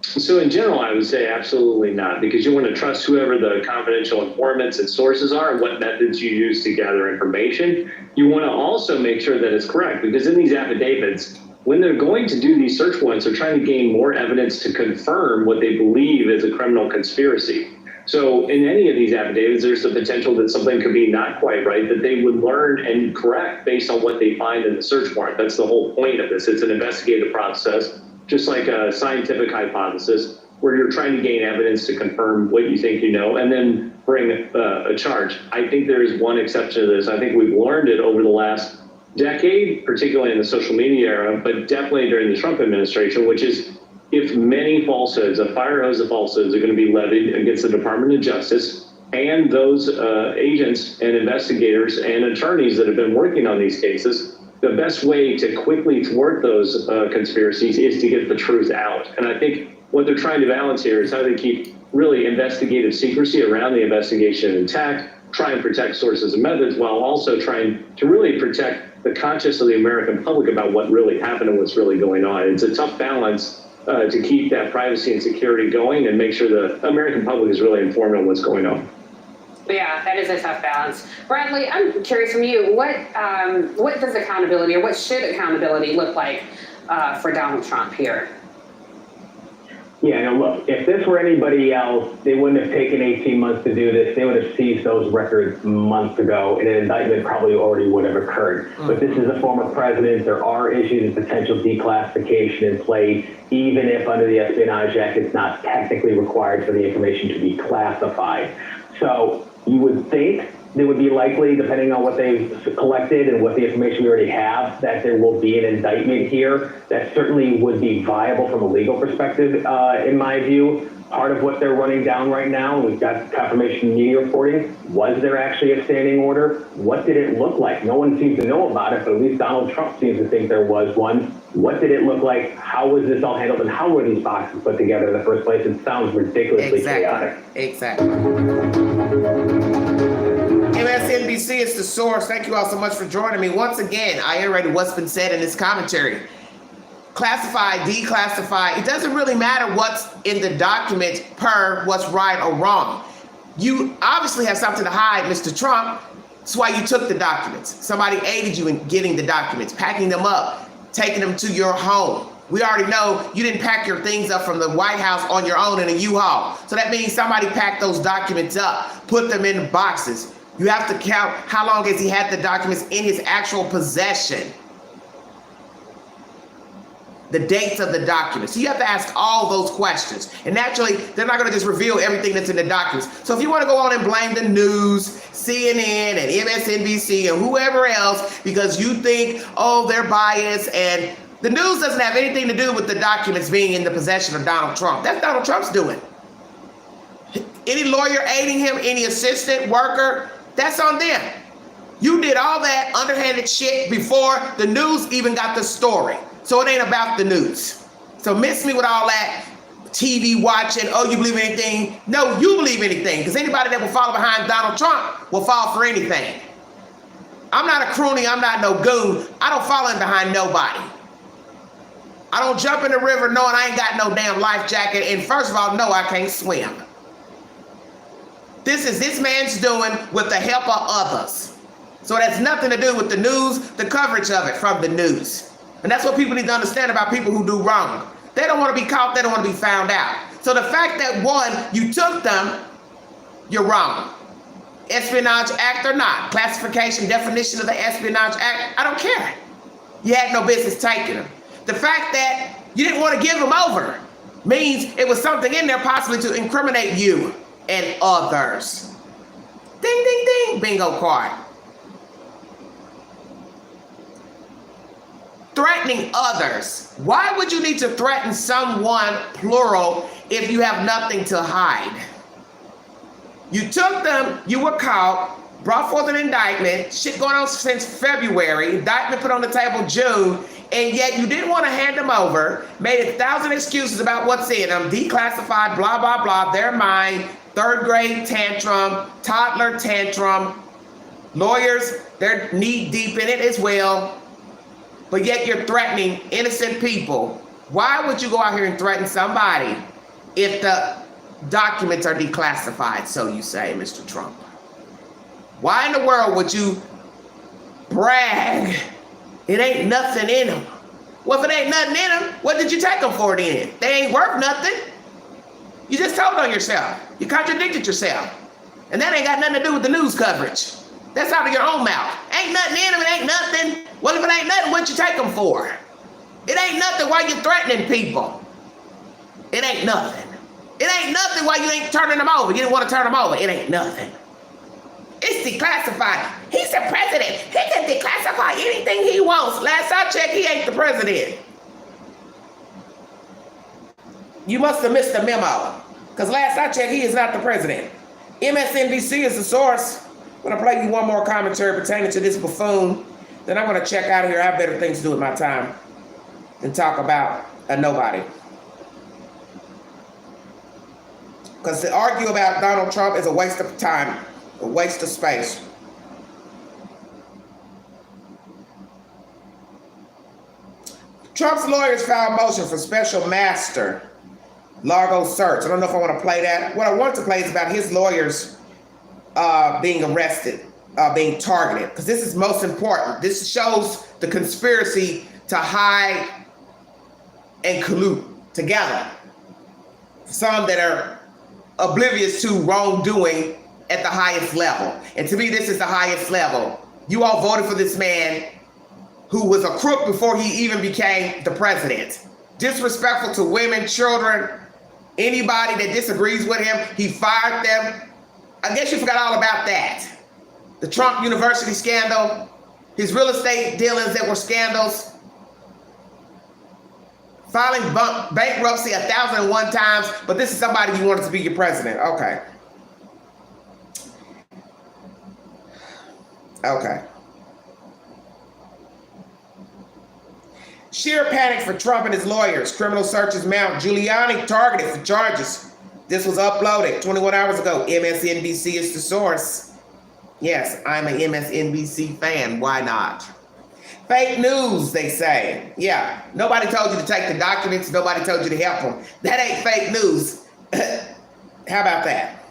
So in general, I would say absolutely not, because you want to trust whoever the confidential informants and sources are and what methods you use to gather information. You want to also make sure that it's correct, because in these affidavits, when they're going to do these search warrants, they're trying to gain more evidence to confirm what they believe is a criminal conspiracy. So in any of these affidavits, there's the potential that something could be not quite right, that they would learn and correct based on what they find in the search warrant. That's the whole point of this. It's an investigative process, just like a scientific hypothesis, where you're trying to gain evidence to confirm what you think you know and then bring a charge. I think there is one exception to this. I think we've learned it over the last decade, particularly in the social media era, but definitely during the Trump administration, which is if many falsehoods, a fire hose of falsehoods are going to be levied against the Department of Justice and those agents and investigators and attorneys that have been working on these cases, the best way to quickly thwart those conspiracies is to get the truth out. And I think what they're trying to balance here is how they keep really investigative secrecy around the investigation intact, try and protect sources and methods, while also trying to really protect the conscience of the American public about what really happened and what's really going on. It's a tough balance to keep that privacy and security going and make sure the American public is really informed on what's going on. Yeah, that is a tough balance. Bradley, I'm curious from you, what does accountability, or what should accountability look like for Donald Trump here? Yeah, no, look, if this were anybody else, they wouldn't have taken 18 months to do this. They would have seized those records months ago, and an indictment probably already would have occurred. But this is a former president. There are issues of potential declassification in play, even if under the Espionage Act, it's not technically required for the information to be classified. So you would think they would be likely, depending on what they've collected and what the information we already have, that there will be an indictment here. That certainly would be viable from a legal perspective, in my view. Part of what they're running down right now, and we've got confirmation media reporting, was there actually a standing order? What did it look like? No one seems to know about it, but at least Donald Trump seems to think there was one. What did it look like? How was this all handled? And how were these boxes put together in the first place? It sounds ridiculously chaotic. Exactly. MSNBC is the source. Thank you all so much for joining me. Once again, I iterated what's been said in this commentary. Classified, declassified, it doesn't really matter what's in the document per what's right or wrong. You obviously have something to hide, Mr. Trump. That's why you took the documents. Somebody aided you in getting the documents, packing them up, taking them to your home. We already know you didn't pack your things up from the White House on your own in a U-Haul. So that means somebody packed those documents up, put them in boxes, You have to count how long has he had the documents in his actual possession. The dates of the documents. So you have to ask all those questions. And naturally, they're not going to just reveal everything that's in the documents. So if you want to go on and blame the news, CNN and MSNBC and whoever else, because you think, oh, they're biased, and the news doesn't have anything to do with the documents being in the possession of Donald Trump. That's Donald Trump's doing. Any lawyer aiding him, any assistant worker, that's on them. You did all that underhanded shit before the news even got the story. So it ain't about the news. So miss me with all that TV watching, oh, you believe anything? No, you believe anything, because anybody that will follow behind Donald Trump will fall for anything. I'm not a croonie, I'm not no goon. I don't follow in behind nobody. I don't jump in the river knowing I ain't got no damn life jacket, and first of all, no, I can't swim. This is this man's doing with the help of others. So it has nothing to do with the news, the coverage of it from the news. And that's what people need to understand about people who do wrong. They don't want to be caught, they don't want to be found out. So the fact that, one, you took them, you're wrong. Espionage Act or not, classification, definition of the Espionage Act, I don't care. You had no business taking them. The fact that you didn't want to give them over means it was something in there possibly to incriminate you and others. Ding, ding, ding, bingo card. Threatening others. Why would you need to threaten someone, plural, if you have nothing to hide? You took them, you were caught, brought forth an indictment, shit going on since February, indictment put on the table June, and yet you didn't want to hand them over, made 1,000 excuses about what's in them, declassified, blah, blah, blah, they're mine, third grade tantrum, toddler tantrum, lawyers, they're knee deep in it as well. But yet you're threatening innocent people. Why would you go out here and threaten somebody if the documents are declassified, so you say, Mr. Trump? Why in the world would you brag it ain't nothing in them? Well, if it ain't nothing in them, what did you take them for then? They ain't worth nothing. You just told on yourself. You contradicted yourself. And that ain't got nothing to do with the news coverage. That's out of your own mouth. Ain't nothing in them, it ain't nothing. Well, if it ain't nothing, what'd you take them for? It ain't nothing why you threatening people. It ain't nothing. It ain't nothing why you ain't turning them over. You didn't want to turn them over. It ain't nothing. It's declassified. He's the president. He can declassify anything he wants. Last I checked, he ain't the president. You must have missed the memo, because last I checked, he is not the president. MSNBC is the source. I'm gonna play you one more commentary pertaining to this buffoon. Then I'm gonna check out of here. I have better things to do with my time than talk about a nobody. Because to argue about Donald Trump is a waste of time, a waste of space. Trump's lawyers filed a motion for special master Largo search. I don't know if I want to play that. What I want to play is about his lawyers being arrested, being targeted, because this is most important. This shows the conspiracy to hide and collude together. Some that are oblivious to wrongdoing at the highest level. And to me, this is the highest level. You all voted for this man who was a crook before he even became the president. Disrespectful to women, children, anybody that disagrees with him, he fired them. I guess you forgot all about that. The Trump University scandal, his real estate dealings that were scandals, filing bankruptcy 1,001 times, but this is somebody you wanted to be your president. Okay. Okay. Sheer panic for Trump and his lawyers. Criminal searches mount. Giuliani targeted for charges. This was uploaded 21 hours ago. MSNBC is the source. Yes, I'm an MSNBC fan. Why not? Fake news, they say. Yeah, nobody told you to take the documents. Nobody told you to help them. That ain't fake news. How about that?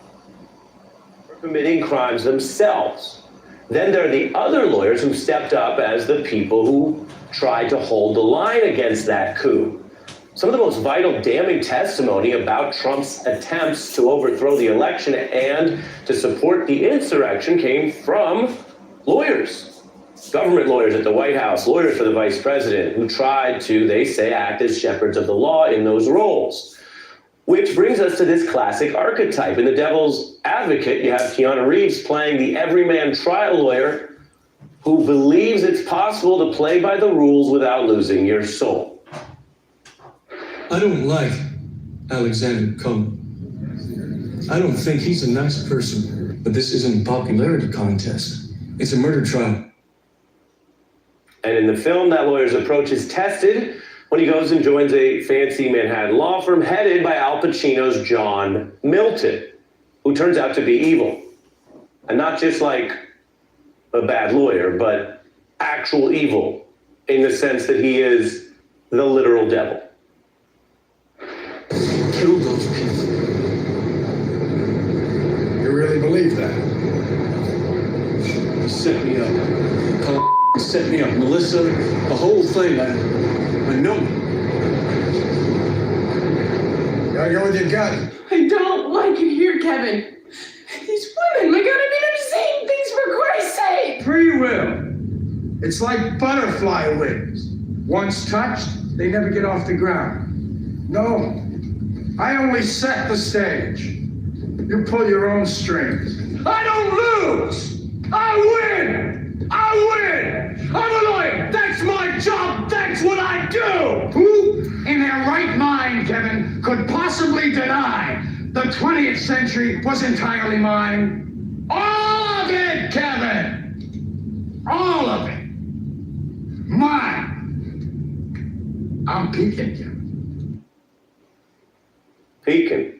Committing crimes themselves. Then there are the other lawyers who stepped up as the people who tried to hold the line against that coup. some of the most vital, damning testimony about Trump's attempts to overthrow the election and to support the insurrection came from lawyers, government lawyers at the White House, lawyers for the vice president, who tried to, they say, act as shepherds of the law in those roles. Which brings us to this classic archetype. In The Devil's Advocate, you have Keanu Reeves playing the everyman trial lawyer who believes it's possible to play by the rules without losing your soul. I don't like Alexander Cohen. I don't think he's a nice person, but this isn't a popularity contest. It's a murder trial. And in the film, that lawyer's approach is tested when he goes and joins a fancy Manhattan law firm headed by Al Pacino's John Milton, who turns out to be evil. And not just like a bad lawyer, but actual evil in the sense that he is the literal devil. Kill those people. You really believe that? He set me up. Colin set me up. Melissa, the whole thing. I know. Gotta go with your gut. I don't like it here, Kevin. These women, my God, I mean, I'm saying things for Christ's sake. Free will. It's like butterfly wings. Once touched, they never get off the ground. No, I only set the stage. You pull your own strings. I don't lose. I win. I win. I'm a lawyer. That's my job. That's what I do. Who in their right mind, Kevin, could possibly deny the 20th century was entirely mine? All of it, Kevin. All of it. Mine. I'm peeking, Kevin. Peeking.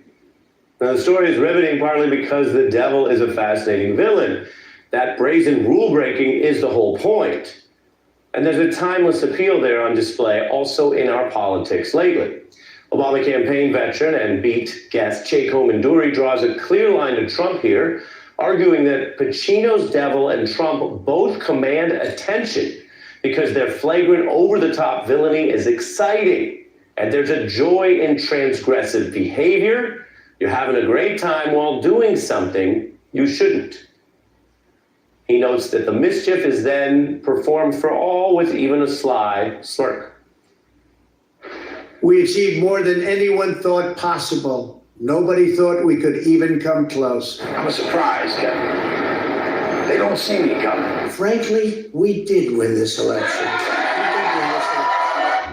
Now, the story is riveting partly because the devil is a fascinating villain. That brazen rule breaking is the whole point. And there's a timeless appeal there on display also in our politics lately. Obama campaign veteran and Beat guest Cheiko Manduri draws a clear line to Trump here, arguing that Pacino's devil and Trump both command attention because their flagrant over-the-top villainy is exciting. And there's a joy in transgressive behavior. You're having a great time while doing something you shouldn't. He notes that the mischief is then performed for all with even a sly smirk. We achieved more than anyone thought possible. Nobody thought we could even come close. I'm surprised, Kevin. They don't see me coming. Frankly, we did win this election.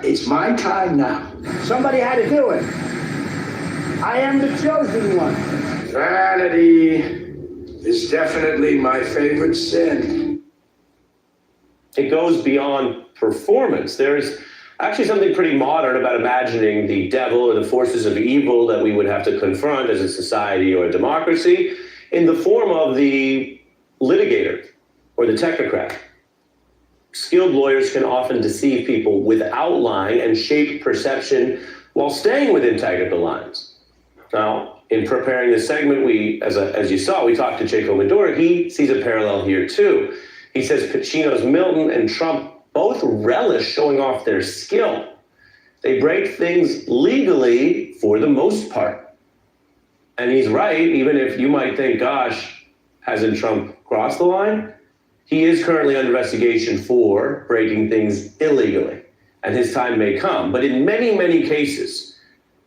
It's my time now. Somebody had to do it. I am the chosen one. Vanity is definitely my favorite sin. It goes beyond performance. There's actually something pretty modern about imagining the devil or the forces of evil that we would have to confront as a society or a democracy in the form of the litigator or the technocrat. Skilled lawyers can often deceive people without lying and shape perception while staying within technical lines. Now, in preparing this segment, as you saw, we talked to Cheiko Manduri. He sees a parallel here too. He says Pacino's Milton and Trump both relish showing off their skill. They break things legally for the most part. And he's right, even if you might think, gosh, hasn't Trump crossed the line? He is currently under investigation for breaking things illegally, and his time may come. But in many, many cases,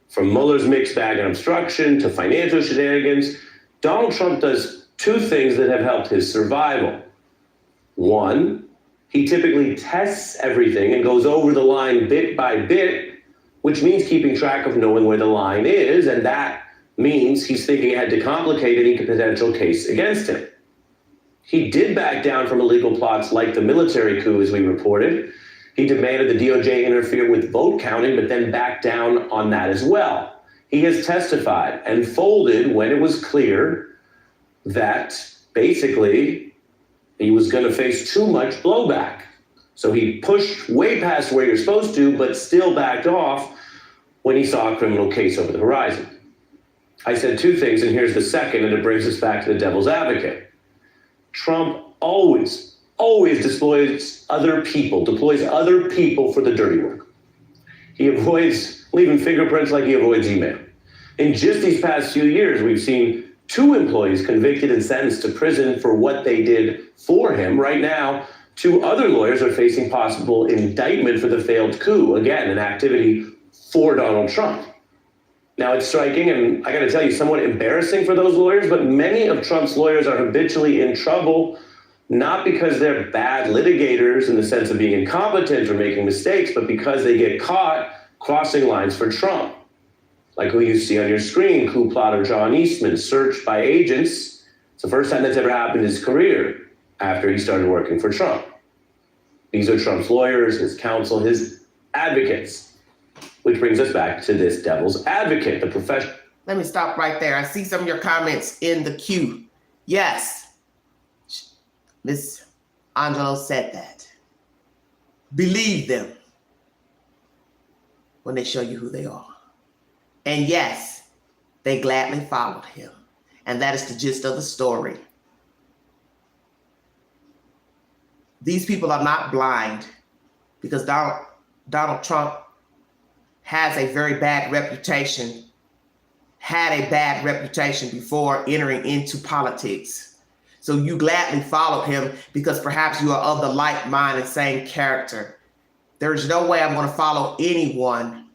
from Mueller's mixed bag and obstruction to financial shenanigans, Donald Trump does two things that have helped his survival. One, he typically tests everything and goes over the line bit by bit, which means keeping track of knowing where the line is, and that means he's thinking ahead to complicate any potential case against him. He did back down from illegal plots like the military coup, as we reported. He demanded the DOJ interfere with vote counting, but then backed down on that as well. He has testified and folded when it was clear that basically he was going to face too much blowback. So he pushed way past where you're supposed to, but still backed off when he saw a criminal case over the horizon. I said two things, and here's the second, and it brings us back to the devil's advocate. Trump always deploys other people for the dirty work. He avoids leaving fingerprints like he avoids email. In just these past few years, we've seen 2 employees convicted and sentenced to prison for what they did for him. Right now, 2 other lawyers are facing possible indictment for the failed coup, again, an activity for Donald Trump. Now, it's striking and I got to tell you, somewhat embarrassing for those lawyers, but many of Trump's lawyers are habitually in trouble, not because they're bad litigators in the sense of being incompetent or making mistakes, but because they get caught crossing lines for Trump. Like who you see on your screen, coup plotter John Eastman, searched by agents. It's the first time that's ever happened in his career after he started working for Trump. These are Trump's lawyers, his counsel, his advocates. Which brings us back to this devil's advocate, the profession. Let me stop right there. I see some of your comments in the queue. Yes, Miss Angelo said that. Believe them when they show you who they are. And yes, they gladly followed him. And that is the gist of the story. These people are not blind because Donald Trump has a very bad reputation, had a bad reputation before entering into politics. So you gladly followed him because perhaps you are of the like mind and same character. There is no way I'm going to follow anyone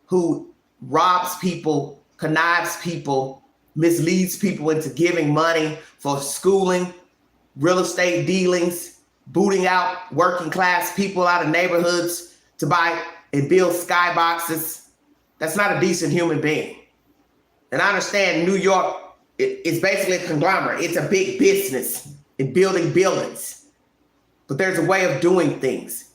who robs people, connives people, misleads people into giving money for schooling, real estate dealings, booting out working class people out of neighborhoods to buy and build skyboxes. That's not a decent human being. And I understand New York is basically a conglomerate. It's a big business in building buildings. But there's a way of doing things.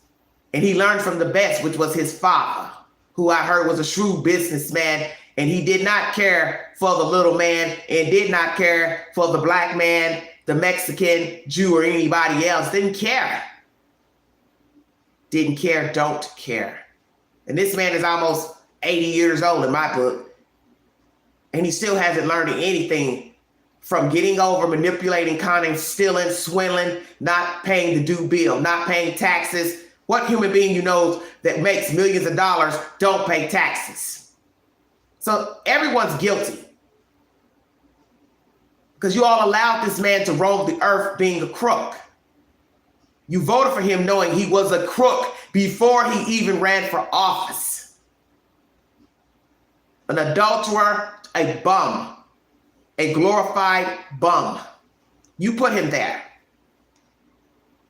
And he learned from the best, which was his father, who I heard was a shrewd businessman. And he did not care for the little man and did not care for the black man, the Mexican, Jew, or anybody else. Didn't care. Didn't care, don't care. And this man is almost 80 years old in my book. And he still hasn't learned anything from getting over, manipulating, conning, stealing, swindling, not paying the due bill, not paying taxes. What human being you know that makes millions of dollars don't pay taxes? So everyone's guilty. Because you all allowed this man to roam the earth being a crook. You voted for him knowing he was a crook before he even ran for office. An adulterer, a bum, a glorified bum. You put him there.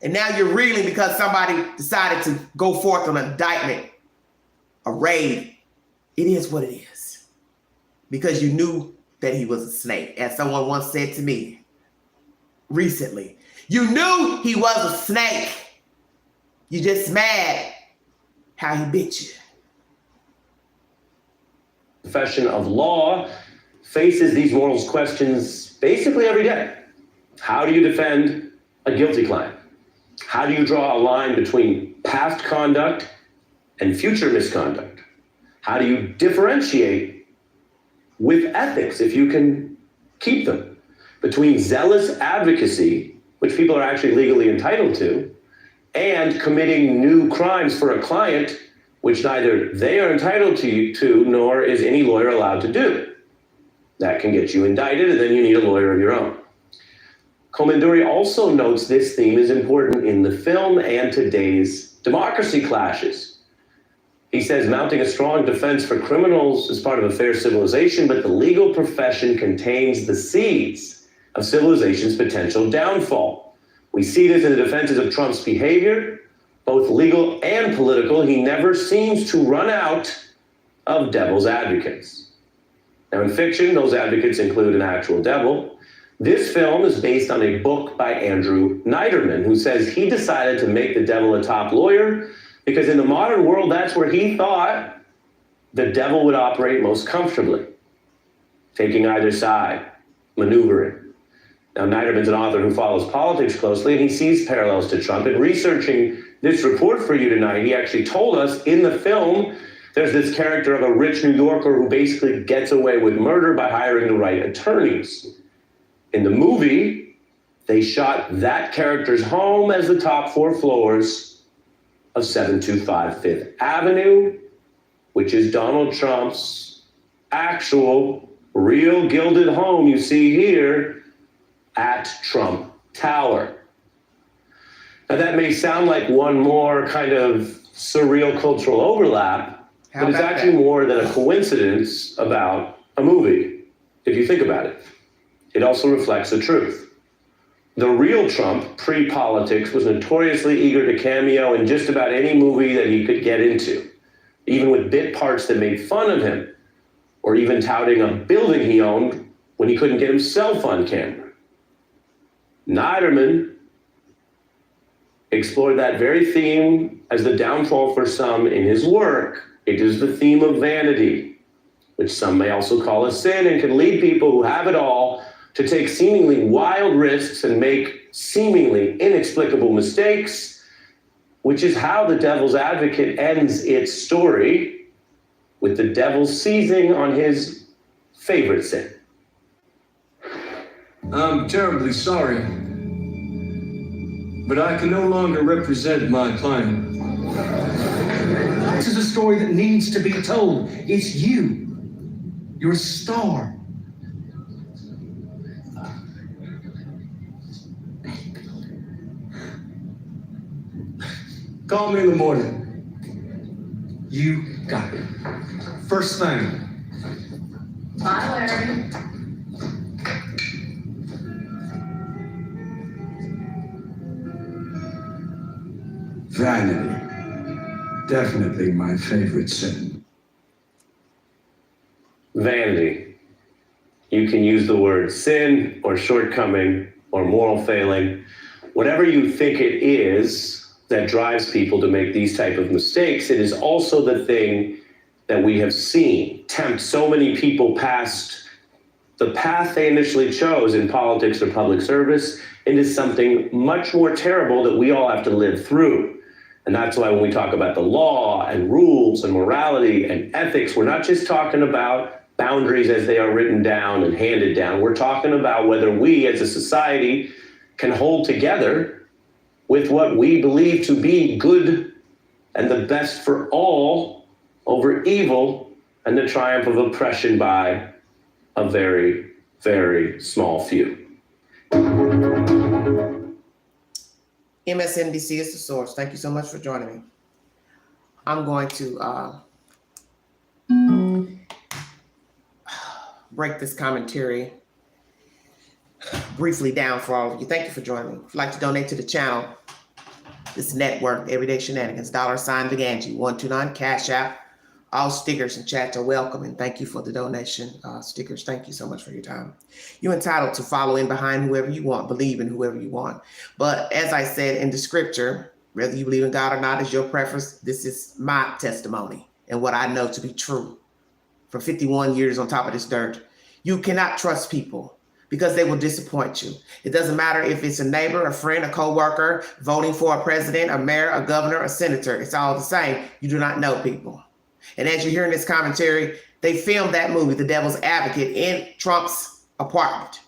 And now you're reeling because somebody decided to go forth on an indictment, a raid. It is what it is. Because you knew that he was a snake. As someone once said to me recently, you knew he was a snake. You just mad how he bit you. Profession of law faces these morals questions basically every day. How do you defend a guilty client? How do you draw a line between past conduct and future misconduct? How do you differentiate with ethics, if you can keep them, between zealous advocacy, which people are actually legally entitled to, and committing new crimes for a client, which neither they are entitled to nor is any lawyer allowed to do? That can get you indicted, and then you need a lawyer of your own. Komanduri also notes this theme is important in the film and today's democracy clashes. He says mounting a strong defense for criminals is part of a fair civilization, but the legal profession contains the seeds of civilization's potential downfall. We see this in the defenses of Trump's behavior, both legal and political. He never seems to run out of devil's advocates. Now, in fiction, those advocates include an actual devil. This film is based on a book by Andrew Niederman, who says he decided to make the devil a top lawyer because in the modern world, that's where he thought the devil would operate most comfortably, taking either side, maneuvering. Now, Niederman's an author who follows politics closely, and he sees parallels to Trump. In researching this report for you tonight, he actually told us in the film, there's this character of a rich New Yorker who basically gets away with murder by hiring the right attorneys. In the movie, they shot that character's home as the top 4 floors of 725 Fifth Avenue, which is Donald Trump's actual, real gilded home you see here at Trump Tower. Now, that may sound like one more kind of surreal cultural overlap, but it's actually more than a coincidence about a movie, if you think about it. It also reflects the truth. The real Trump, pre-politics, was notoriously eager to cameo in just about any movie that he could get into, even with bit parts that made fun of him, or even touting a building he owned when he couldn't get himself on camera. Niederman explored that very theme as the downfall for some in his work. It is the theme of vanity, which some may also call a sin, and can lead people who have it all to take seemingly wild risks and make seemingly inexplicable mistakes, which is how The Devil's Advocate ends its story, with the devil seizing on his favorite sin. I'm terribly sorry, but I can no longer represent my client. This is a story that needs to be told. It's you. You're a star. Call me in the morning. You got it. First thing. Bye, Larry. Vanity. Definitely my favorite sin. Vanity. You can use the word sin or shortcoming or moral failing, whatever you think it is that drives people to make these type of mistakes. It is also the thing that we have seen tempt so many people past the path they initially chose in politics or public service into something much more terrible that we all have to live through. And that's why when we talk about the law and rules and morality and ethics, we're not just talking about boundaries as they are written down and handed down. We're talking about whether we as a society can hold together with what we believe to be good and the best for all over evil and the triumph of oppression by a very, very small few. MSNBC is the source. Thank you so much for joining me. I'm going to break this commentary briefly down for all of you. Thank you for joining me. If you'd like to donate to the channel, this network, Everyday Shenanigans, $, the Ganji, 129 Cash App. All stickers and chats are welcome, and thank you for the donation stickers. Thank you so much for your time. You're entitled to follow in behind whoever you want, believe in whoever you want. But as I said in the scripture, whether you believe in God or not is your preference. This is my testimony and what I know to be true. For 51 years on top of this dirt, you cannot trust people because they will disappoint you. It doesn't matter if it's a neighbor, a friend, a coworker, voting for a president, a mayor, a governor, a senator. It's all the same. You do not know people. And as you hear in this commentary, they filmed that movie, The Devil's Advocate, in Trump's apartment.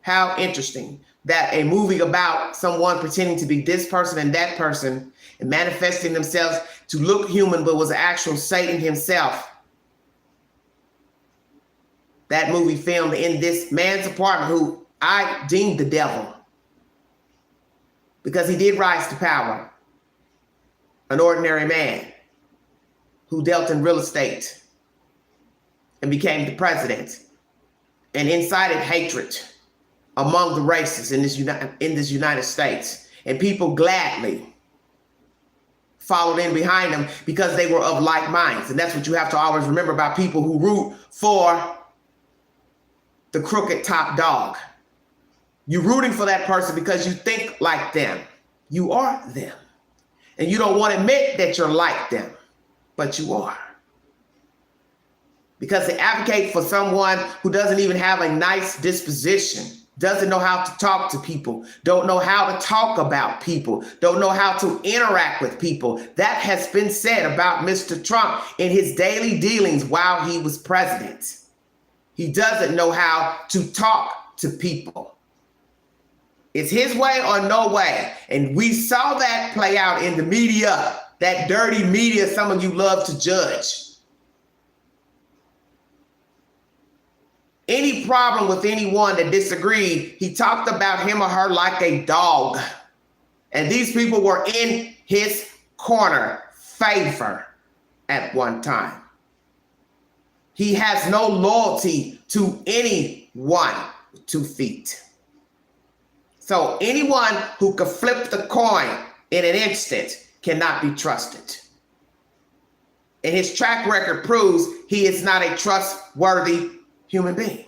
How interesting that a movie about someone pretending to be this person and that person and manifesting themselves to look human, but was actual Satan himself. That movie filmed in this man's apartment who I deemed the devil because he did rise to power. An ordinary man who dealt in real estate and became the president and incited hatred among the races in this United States. And people gladly followed in behind him because they were of like minds. And that's what you have to always remember about people who root for the crooked top dog. You're rooting for that person because you think like them. You are them. And you don't want to admit that you're like them, but you are. Because they advocate for someone who doesn't even have a nice disposition, doesn't know how to talk to people, don't know how to talk about people, don't know how to interact with people. That has been said about Mr. Trump in his daily dealings while he was president. He doesn't know how to talk to people. It's his way or no way. And we saw that play out in the media, that dirty media some of you love to judge. any problem with anyone that disagreed, he talked about him or her like a dog. And these people were in his corner, favor at one time. He has no loyalty to anyone with 2 feet. So anyone who could flip the coin in an instant cannot be trusted. And his track record proves he is not a trustworthy human being.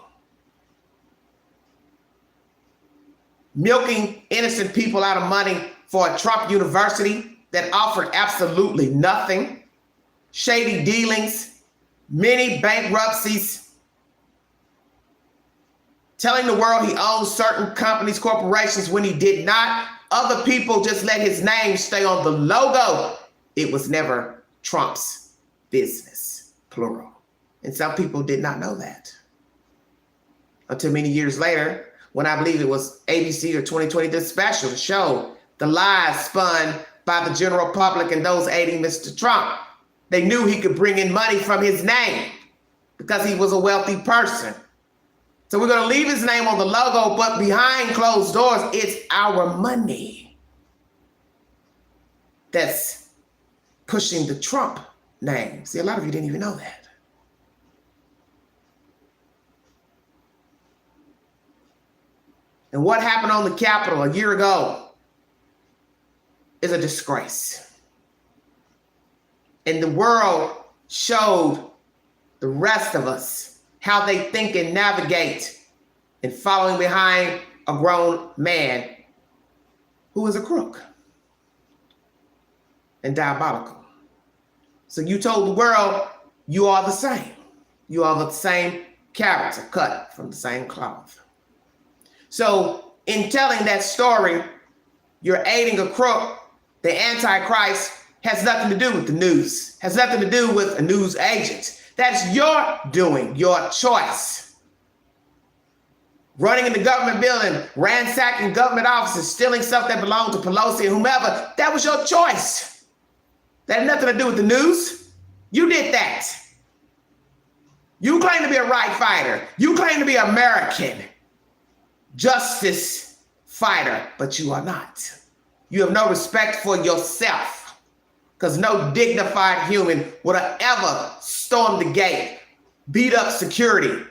Milking innocent people out of money for a Trump university that offered absolutely nothing. Shady dealings, many bankruptcies. Telling the world he owns certain companies, corporations when he did not. Other people just let his name stay on the logo. It was never Trump's business, plural. And some people did not know that. Until many years later, when I believe it was ABC or 2020 did a special to show the lies spun by the general public and those aiding Mr. Trump. They knew he could bring in money from his name because he was a wealthy person. So we're going to leave his name on the logo, but behind closed doors, it's our money that's pushing the Trump name. See, a lot of you didn't even know that. And what happened on the Capitol a year ago is a disgrace. And the world showed the rest of us how they think and navigate in following behind a grown man who is a crook and diabolical. So you told the world you are the same. You are the same character cut from the same cloth. So in telling that story, you're aiding a crook. The Antichrist has nothing to do with the news, has nothing to do with a news agent. That's your doing, your choice. Running in the government building, ransacking government offices, stealing stuff that belonged to Pelosi and whomever, that was your choice. That had nothing to do with the news. You did that. You claim to be a right fighter. You claim to be American justice fighter, but you are not. You have no respect for yourself, because no dignified human would have ever stormed the gate, beat up security,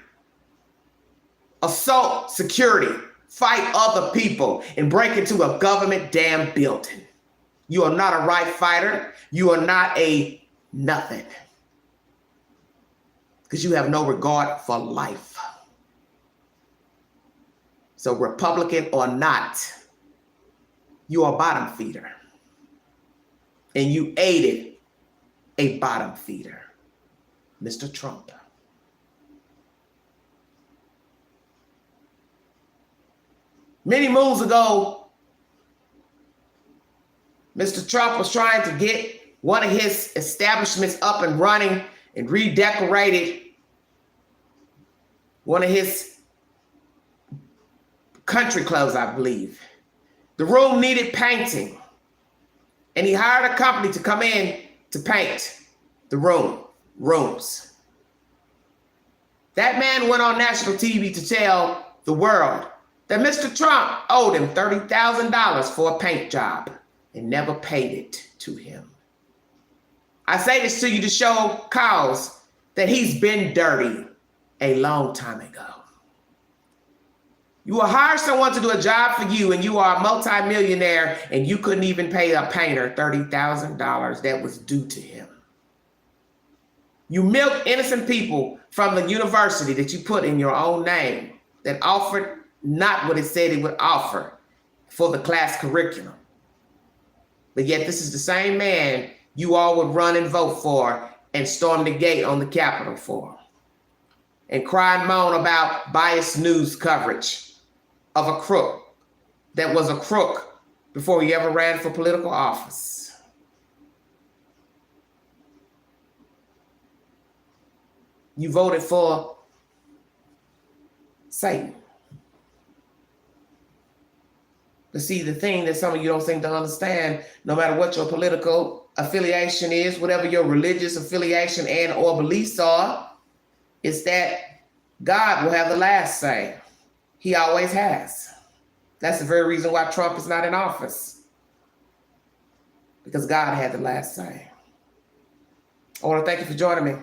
assault security, fight other people, and break into a government damn building. You are not a right fighter. You are not a nothing, because you have no regard for life. So Republican or not, you are a bottom feeder. And you aided a bottom feeder, Mr. Trump. Many moons ago, Mr. Trump was trying to get one of his establishments up and running and redecorated one of his country clubs, I believe. The room needed painting, and he hired a company to come in to paint the rooms. That man went on national TV to tell the world that Mr. Trump owed him $30,000 for a paint job and never paid it to him. I say this to you to show cause that he's been dirty a long time ago. You will hire someone to do a job for you, and you are a multimillionaire, and you couldn't even pay a painter $30,000 that was due to him. You milk innocent people from the university that you put in your own name that offered not what it said it would offer for the class curriculum. But yet this is the same man you all would run and vote for and storm the gate on the Capitol for, and cry and moan about biased news coverage of a crook that was a crook before he ever ran for political office. You voted for Satan. But see, the thing that some of you don't seem to understand, no matter what your political affiliation is, whatever your religious affiliation and or beliefs are, is that God will have the last say. He always has. That's the very reason why Trump is not in office. Because God had the last say. I want to thank you for joining me.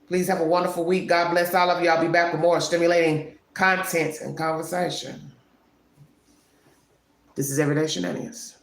Please have a wonderful week. God bless all of you. I'll be back with more stimulating content and conversation. This is Everyday Shenanigans.